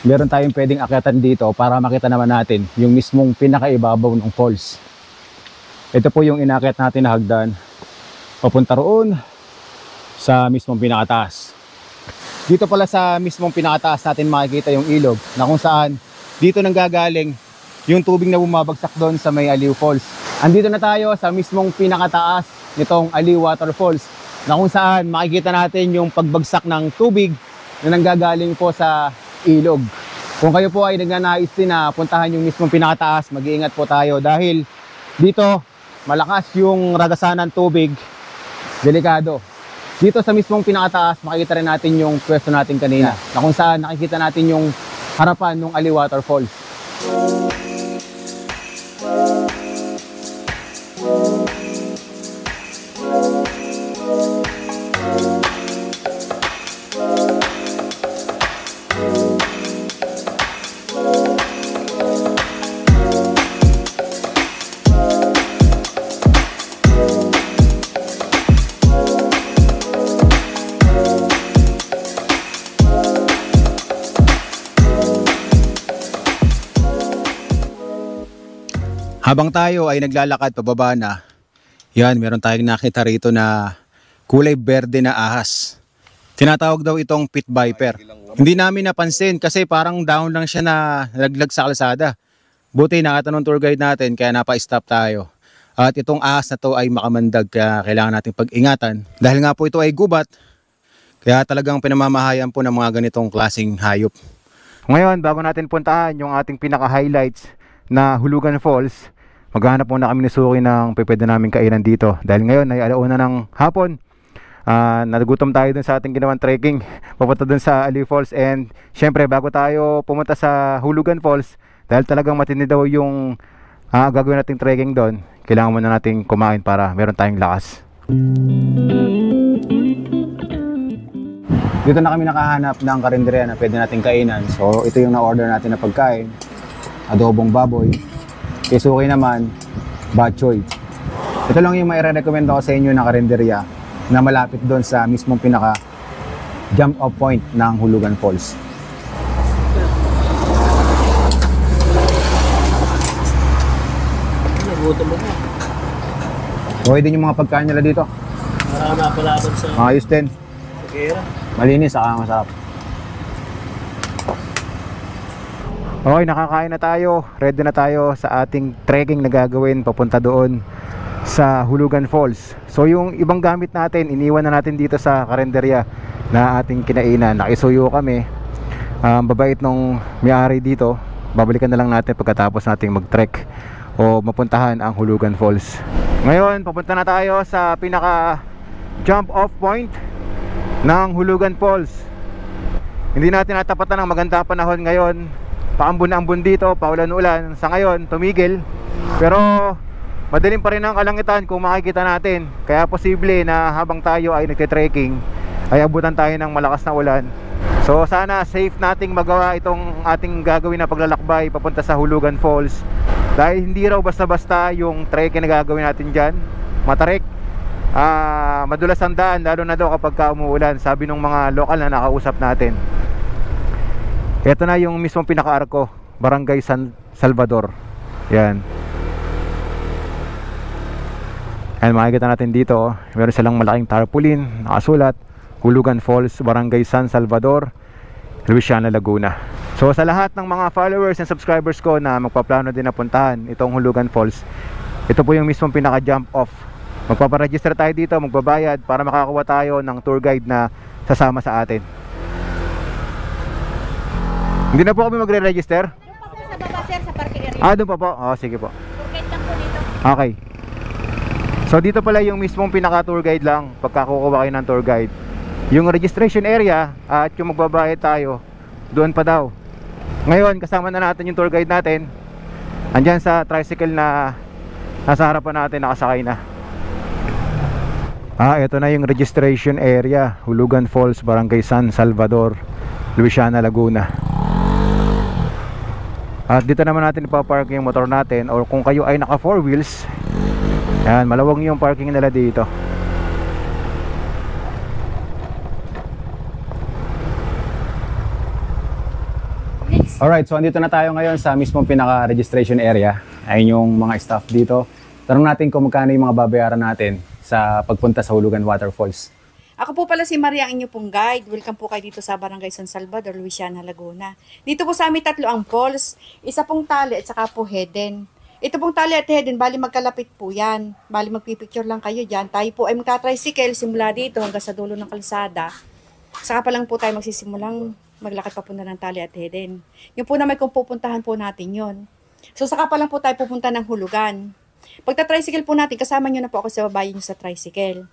Meron tayong pwedeng akyatan dito para makita naman natin yung mismong pinakaibabaw ng falls. Ito po yung inakyat natin na hagdan papunta roon sa mismong pinakataas. Dito pala sa mismong pinakataas natin makikita yung ilog na kung saan dito nanggagaling yung tubig na bumabagsak doon sa may Aliw Falls. Andito na tayo sa mismong pinakataas nitong Aliw Waterfalls na kung saan makikita natin yung pagbagsak ng tubig na nanggagaling po sa ilog. Kung kayo po ay nagnanais din na puntahan yung mismong pinakataas, mag-iingat po tayo dahil dito malakas yung ragasan ng tubig, delikado. Dito sa mismong pinakataas, makikita rin natin yung pwesto natin kanina na kung saan nakikita natin yung harapan ng Aliw Waterfalls. Habang tayo ay naglalakad pababa na, yan, meron tayong nakita rito na kulay berde na ahas. Tinatawag daw itong pit viper. Hindi namin napansin kasi parang down lang siya na nalaglag sa kalsada. Buti nakatanong tour guide natin kaya napa-stop tayo. At itong ahas na to ay makamandag kaya kailangan natin pag-ingatan. Dahil nga po ito ay gubat, kaya talagang pinamamahayan po ng mga ganitong klaseng hayop. Ngayon, bago natin puntahan yung ating pinaka-highlights na Hulugan Falls, maghahanap muna kami ni Suki ng pwede namin kainan dito. Dahil ngayon ay alauna ng hapon. Nagutom tayo dun sa ating ginawang trekking papunta dun sa Aliw Falls. And syempre bago tayo pumunta sa Hulugan Falls, dahil talagang matindi daw yung gagawin nating trekking doon, kailangan muna nating kumain para meron tayong lakas. Dito na kami nakahanap ng karinderya na pwede nating kainan. So ito yung na-order natin na pagkain. Adobong baboy. Kay Suki naman, bok choy. Ito lang yung mai-recommend ko sa inyo na karinderya na malapit doon sa mismong pinaka jump off point ng Hulugan Falls. Nagutom ako. Okay din yung mga pagkain nila dito. Marami napalaban sa Ayos din. pagkira. Malinis, saka masarap. Okay, nakakain na tayo. Ready na tayo sa ating trekking na gagawin papunta doon sa Hulugan Falls. So yung ibang gamit natin, iniwan na natin dito sa karinderya na ating kinainan. Nakisuyo kami. Babait nung may-ari dito. Babalikan na lang natin pagkatapos nating mag-trek o mapuntahan ang Hulugan Falls. Ngayon, papunta na tayo sa pinaka jump off point ng Hulugan Falls. Hindi natin natapatan ng maganda panahon ngayon. Paambon-ambon dito, paulan-ulan. Sa ngayon, tumigil. Pero madilim pa rin ang kalangitan kung makikita natin. Kaya posible na habang tayo ay nagte-trekking ay abutan tayo ng malakas na ulan. So sana safe nating magawa itong ating gagawin na paglalakbay papunta sa Hulugan Falls. Dahil hindi raw basta-basta yung trekking na gagawin natin dyan. Matarik. Madulas ang daan, lalo na daw kapag umuulan. Sabi ng mga lokal na nakausap natin. Ito na yung mismong pinaka-arko, Barangay San Salvador. Yan. And makikita natin dito, meron silang malaking tarpaulin, nakasulat, Hulugan Falls, Barangay San Salvador, Luisiana, Laguna. So sa lahat ng mga followers and subscribers ko na magpaplano din na puntahan itong Hulugan Falls, ito po yung mismong pinaka-jump off. Magpaparegister tayo dito, magbabayad para makakuha tayo ng tour guide na sasama sa atin. Hindi na po kami magre-register? Doon pa sir, sa baba sir, sa parking area. Doon pa po? Sige po. Tour guide lang po dito. Okay. So dito pala yung mismong pinaka-tour guide lang pagka kukuha kayo ng tour guide. Yung registration area at yung magbabayad tayo, doon pa daw. Ngayon, kasama na natin yung tour guide natin. Andyan sa tricycle na nasa harapan natin, nakasakay na. Ito na yung registration area, Hulugan Falls, Barangay San Salvador, Luisiana, Laguna. At dito naman natin ipapark yung motor natin, or kung kayo ay naka 4 wheels, yan, malawang yung parking nila dito. Alright, so andito na tayo ngayon sa mismong pinaka-registration area. Ayun yung mga staff dito. Tanong natin kung magkano yung mga babayaran natin sa pagpunta sa Hulugan Waterfalls. Ako po pala si Maria, ang inyo pong guide. Welcome po kayo dito sa Barangay San Salvador, Luisiana, Laguna. Dito po sa amin 3 ang falls, isa pong tali at saka po hidden. Ito pong tali at hidden, bali magkalapit po yan. Bali magpipicture lang kayo dyan. Tayo po ay magka-tricycle simula dito hanggang sa dulo ng kalsada. Saka pa lang po tayo magsisimulang maglakad papunta ng tali at hidden. Yung po na may kung pupuntahan po natin yon. So saka pa lang po tayo pupunta ng Hulugan. Pagta-tricycle po natin, kasama nyo na po ako sa babae nyo sa tricycle.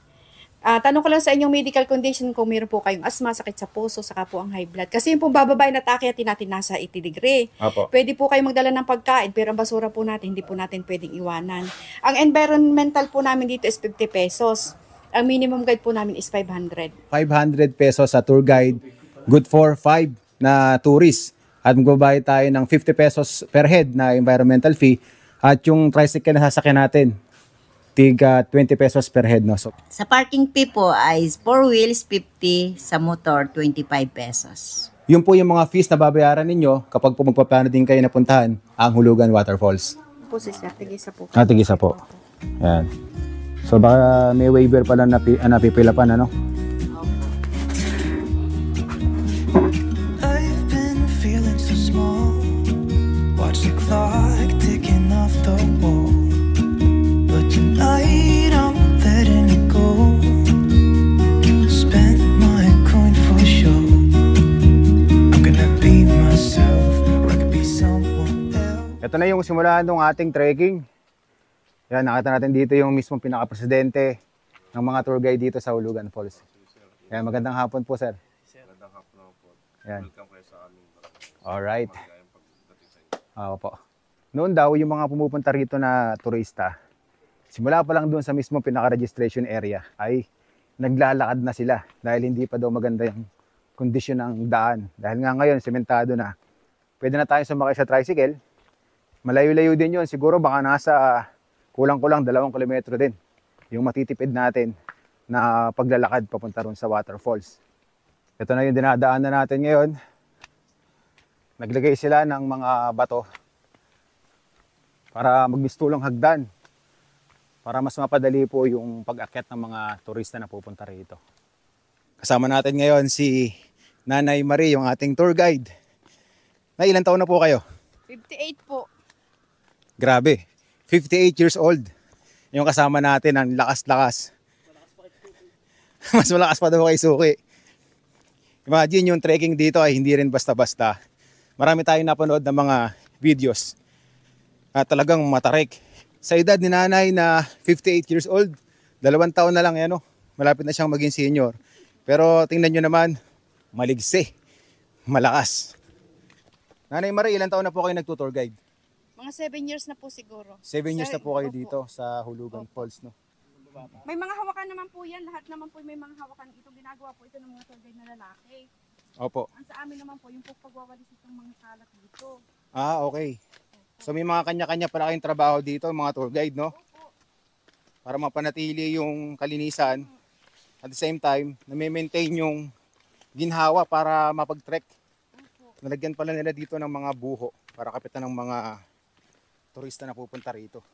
Tanong ko lang sa inyong medical condition kung meron po kayong asma, sakit sa puso, saka po ang high blood. Kasi yung pong bababay na takyatin natin nasa 80 degree. Apo. Pwede po kayo magdala ng pagkain, pero ang basura po natin, hindi po natin pwedeng iwanan. Ang environmental po namin dito is 50 pesos. Ang minimum guide po namin is 500. 500 pesos sa tour guide, good for 5 na tourists. At magbabayad tayo ng 50 pesos per head na environmental fee. At yung tricycle na sasakyan natin, tiga 20 pesos per head. No? So, Sa parking fee po ay 4 wheels 50, sa motor 25 pesos. yun po yung mga fees na babayaran ninyo kapag po magpaplano din kayo na puntahan ang Hulugan Waterfalls. Po siya, tigisa po. Tigisa po. Yan. So baka may waiver pala na napipila pa na, no? I've been feeling so small. Watch the clock ticking off the wall. But tonight I'm letting it go. Spend my coin for sure. I'm gonna be myself, or I could be someone else. Ito na yung simulahan ng ating trekking. Yan, nakita natin dito yung mismong pinaka-presidente ng mga tour guide dito sa Hulugan Falls. Yan, magandang hapon po, sir. Magandang hapon po. Yan. Welcome kayo sa aming barangay. Alright. Maligayang pagdating sa inyo. Opo. Noon daw, yung mga pumupunta rito na turista, simula pa lang doon sa mismong pinaka-registration area, ay naglalakad na sila dahil hindi pa daw maganda yung kondisyon ng daan. Dahil nga ngayon, sementado na. Pwede na tayo sumakay sa tricycle. Malayo-layo din yun. Siguro baka nasa kulang-kulang 2 kilometro din yung matitipid natin na paglalakad papunta ron sa waterfalls. Ito na yung dinadaanan natin ngayon. Naglagay sila ng mga bato para magmistulong hagdan para mas mapadali po yung pag-akyat ng mga turista na pupunta rito. Kasama natin ngayon si Nanay Marie, yung ating tour guide. Na ilang taon na po kayo? 58 po. Grabe, 58 years old. Yung kasama natin, ang lakas-lakas. Mas malakas pa daw kay Suki. Imagine yung trekking dito ay hindi rin basta-basta. Marami tayong napanood ng mga videos. At talagang matarik. Sa edad ni nanay na 58 years old, 2 taon na lang yan, malapit na siyang maging senior. Pero tingnan nyo naman, maligsi, malakas. Nanay Marie, ilang taon na po kayo nagtutour guide? Mga 7 years na po siguro. 7 years na po kayo Opo. dito sa Hulugan Falls, no? May mga hawakan naman po yan. Lahat naman po may mga hawakan. Itong ginagawa po ito ng mga tour guide na lalaki. Opo. Ang sa amin naman po, yung po pagwawalis itong mga kalat dito. Okay. So may mga kanya-kanya pala kayong trabaho dito, mga tour guide, no? Para mapanatili yung kalinisan. At the same time, na-maintain yung ginhawa para mapag-trek. Nalagyan pala nila dito ng mga buho para kapitan ng mga turista na pupunta rito.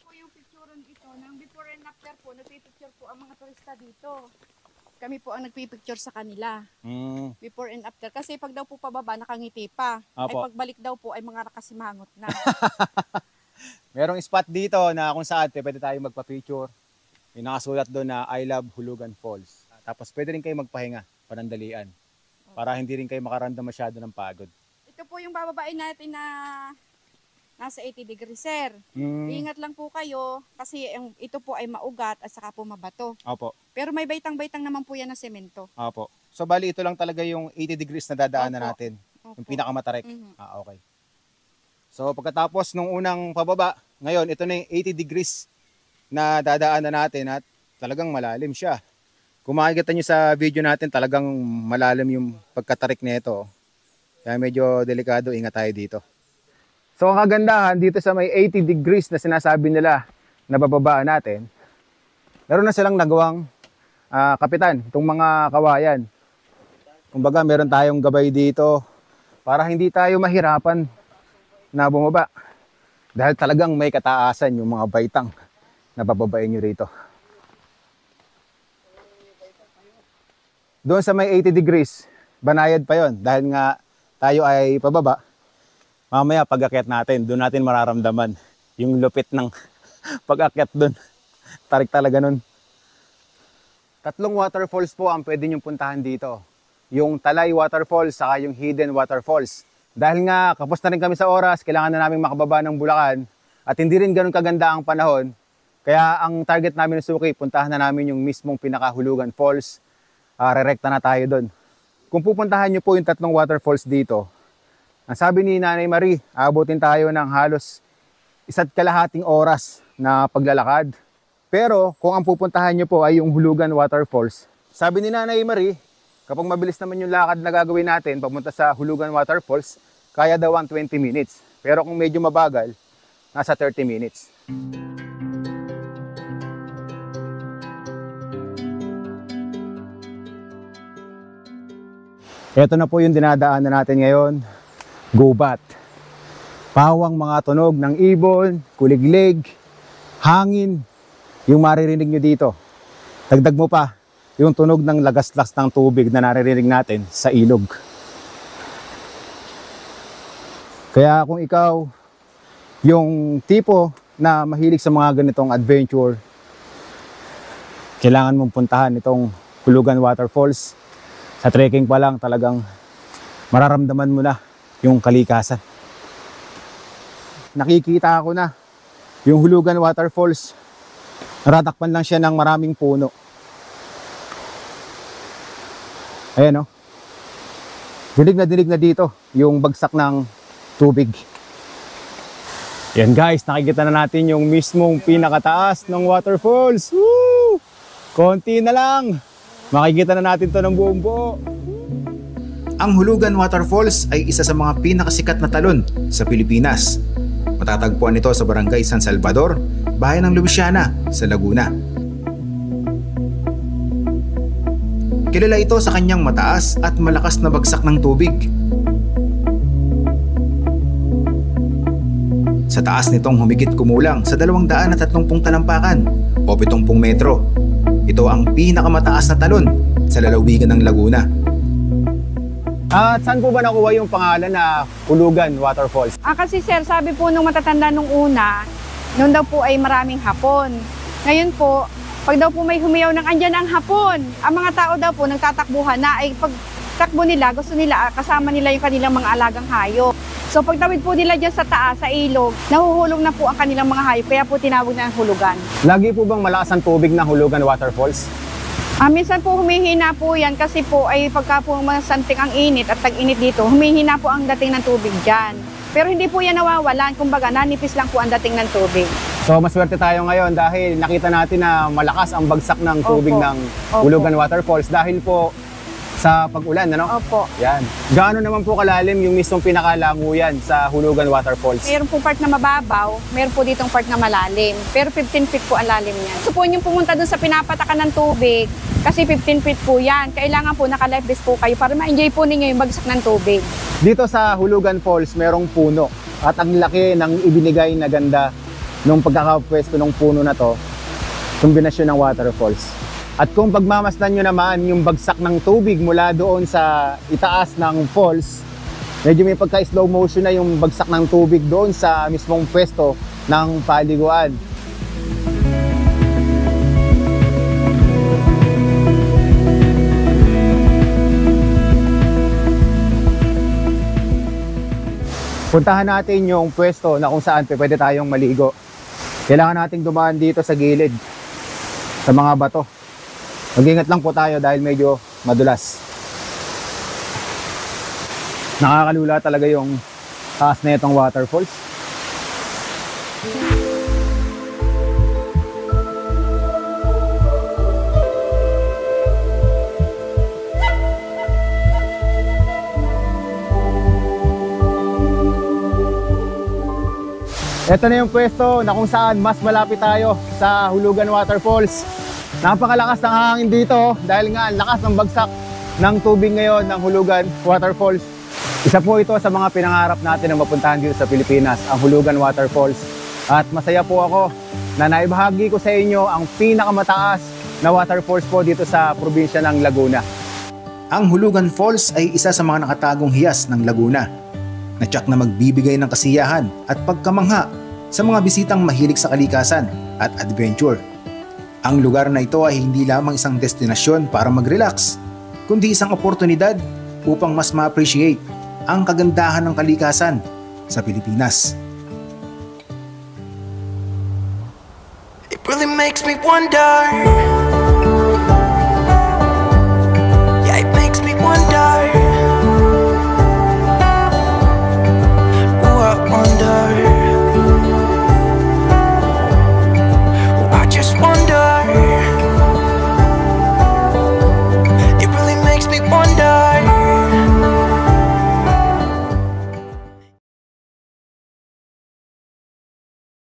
Po yung picturean ito, ng before and after po, nagpipicture po ang mga turista dito. Kami po ang nagpipicture sa kanila. Before and after. Kasi pag daw po pababa, nakangiti pa. Ay Apo. pagbalik daw po ay mga nakasimangot na. Merong spot dito na kung saan pwede tayo magpa-picture. May nakasulat doon na I love Hulugan Falls. Tapos pwede rin kayo magpahinga, panandalian. Para hindi rin kayo makaramdam masyado ng pagod. Ito po yung bababain natin na nasa 80 degrees, sir. Ingat lang po kayo kasi ito po ay maugat at saka po mabato. Opo. Pero may baitang-baitang naman po yan na semento. Opo. So bali ito lang talaga yung 80 degrees na dadaanan Opo. natin. Opo. Yung pinakamatarik. Mhm. Okay. So pagkatapos nung unang pababa, ngayon ito na yung 80 degrees na dadaanan natin at talagang malalim siya. Kung makikita nyo sa video natin, talagang malalim yung pagkatarik nito. Kaya medyo delikado, ingat tayo dito. So ang kagandahan dito sa may 80 degrees na sinasabi nila na bababaan natin, meron na silang nagawang kapitan, itong mga kawayan. Kumbaga meron tayong gabay dito para hindi tayo mahirapan na bumaba. Dahil talagang may kataasan yung mga baitang na bababain nyo rito. Doon sa may 80 degrees, banayad pa yon dahil nga tayo ay pababa. Mamaya pag-akyat natin, doon natin mararamdaman yung lupit ng pag-akyat doon. Tarik talaga nun. 3 waterfalls po ang pwede nyong puntahan dito. Yung Talay Waterfalls saka yung Hidden Waterfalls. Dahil nga kapos na rin kami sa oras, kailangan na namin makababa ng Bulacan at hindi rin ganun kaganda ang panahon. Kaya ang target namin ng Suki, puntahan na namin yung mismong pinakahulugan falls. Rerekta na tayo doon. Kung pupuntahan nyo po yung 3 waterfalls dito, ang sabi ni Nanay Marie, aabutin tayo ng halos 1.5 oras na paglalakad. Pero kung ang pupuntahan nyo po ay yung Hulugan Waterfalls, sabi ni Nanay Marie, kapag mabilis naman yung lakad na gagawin natin papunta sa Hulugan Waterfalls, kaya daw ang 20 minutes. Pero kung medyo mabagal, nasa 30 minutes. Ito na po yung dinadaanan natin ngayon, gubat. Pawang mga tunog ng ibon, kuliglig, hangin, yung maririnig nyo dito. Dagdag mo pa, yung tunog ng lagaslas ng tubig na naririnig natin sa ilog. Kaya kung ikaw, yung tipo na mahilig sa mga ganitong adventure, kailangan mong puntahan itong Hulugan Waterfalls. Sa trekking pa lang talagang mararamdaman mo na yung kalikasan. Nakikita ako na yung Hulugan Waterfalls. Naratakpan lang siya ng maraming puno. Ayan o. Dinig na dito yung bagsak ng tubig. Yan guys, nakikita na natin yung mismong pinakataas ng waterfalls. Woo! Konti na lang. Makikita na natin to ng buong buo. Ang Hulugan Waterfalls ay isa sa mga pinakasikat na talon sa Pilipinas. Matatagpuan ito sa Barangay San Salvador, bayan ng Luisiana, sa Laguna. Kilala ito sa kanyang mataas at malakas na bagsak ng tubig. Sa taas nitong humigit kumulang sa 230 talampakan o 70 metro. Ito ang pinakamataas na talon sa lalawigan ng Laguna. At saan po ba nakuha yung pangalan na Hulugan Waterfalls? Kasi sir, sabi po nung matatanda nung una, noon daw po ay maraming hapon. Ngayon po, pag daw po may humiyaw ng andyan ang hapon, ang mga tao daw po nagtatakbuhan na ay pag takbo nila, gusto nila kasama nila yung kanilang mga alagang hayop. So pagtawid po nila dyan sa taas, sa ilog, nahuhulog na po ang kanilang mga hayop, kaya po tinawag na ang hulugan. Lagi po bang malakas ang tubig ng Hulugan Waterfalls? Minsan po humihina po yan kasi po ay pagka po masanting ang init at tag-init dito, humihina po ang dating ng tubig dyan. Pero hindi po yan nawawalan, kumbaga nanipis lang po ang dating ng tubig. So maswerte tayo ngayon dahil nakita natin na malakas ang bagsak ng tubig ng Hulugan Waterfalls dahil po sa pag-ulan, ano? Opo. Yan. Gaano naman po kalalim yung mismong pinakalanguyan sa Hulugan Waterfalls? Meron po part na mababaw, meron po ditong part na malalim. Pero 15 feet po ang lalim niyan. So po yung pumunta dun sa pinapatakan ng tubig, kasi 15 feet po yan. Kailangan po naka-life vest po kayo para ma-enjoy po ninyo yung bagsak ng tubig. Dito sa Hulugan Falls, merong puno. At ang laki ng ibinigay na ganda nung pagkakapwesto ng puno na to, kombinasyon ng waterfalls. At kung pagmamasdan nyo naman yung bagsak ng tubig mula doon sa itaas ng falls, medyo may pagka-slow motion na yung bagsak ng tubig doon sa mismong pwesto ng paliguan. puntahan natin yung pwesto na kung saan pwede tayong maligo. Kailangan nating dumaan dito sa gilid, sa mga bato. Mag-ingat lang po tayo dahil medyo madulas. Nakakalula talaga yung taas na itong waterfalls. Ito na yung pwesto na kung saan mas malapit tayo sa Hulugan Waterfalls. Napakalakas ng hangin dito dahil nga ang lakas ng bagsak ng tubig ngayon ng Hulugan Waterfalls. Isa po ito sa mga pinangarap natin na mapuntahan dito sa Pilipinas, ang Hulugan Waterfalls. At masaya po ako na naibahagi ko sa inyo ang pinakamataas na waterfalls po dito sa probinsya ng Laguna. Ang Hulugan Falls ay isa sa mga nakatagong hiyas ng Laguna na tiyak na magbibigay ng kasiyahan at pagkamangha sa mga bisitang mahilig sa kalikasan at adventure. Ang lugar na ito ay hindi lamang isang destinasyon para mag-relax, kundi isang oportunidad upang mas ma-appreciate ang kagandahan ng kalikasan sa Pilipinas. It really makes me wonder. Yeah, it makes me wonder. Ooh, I wonder. Ooh, I just wonder.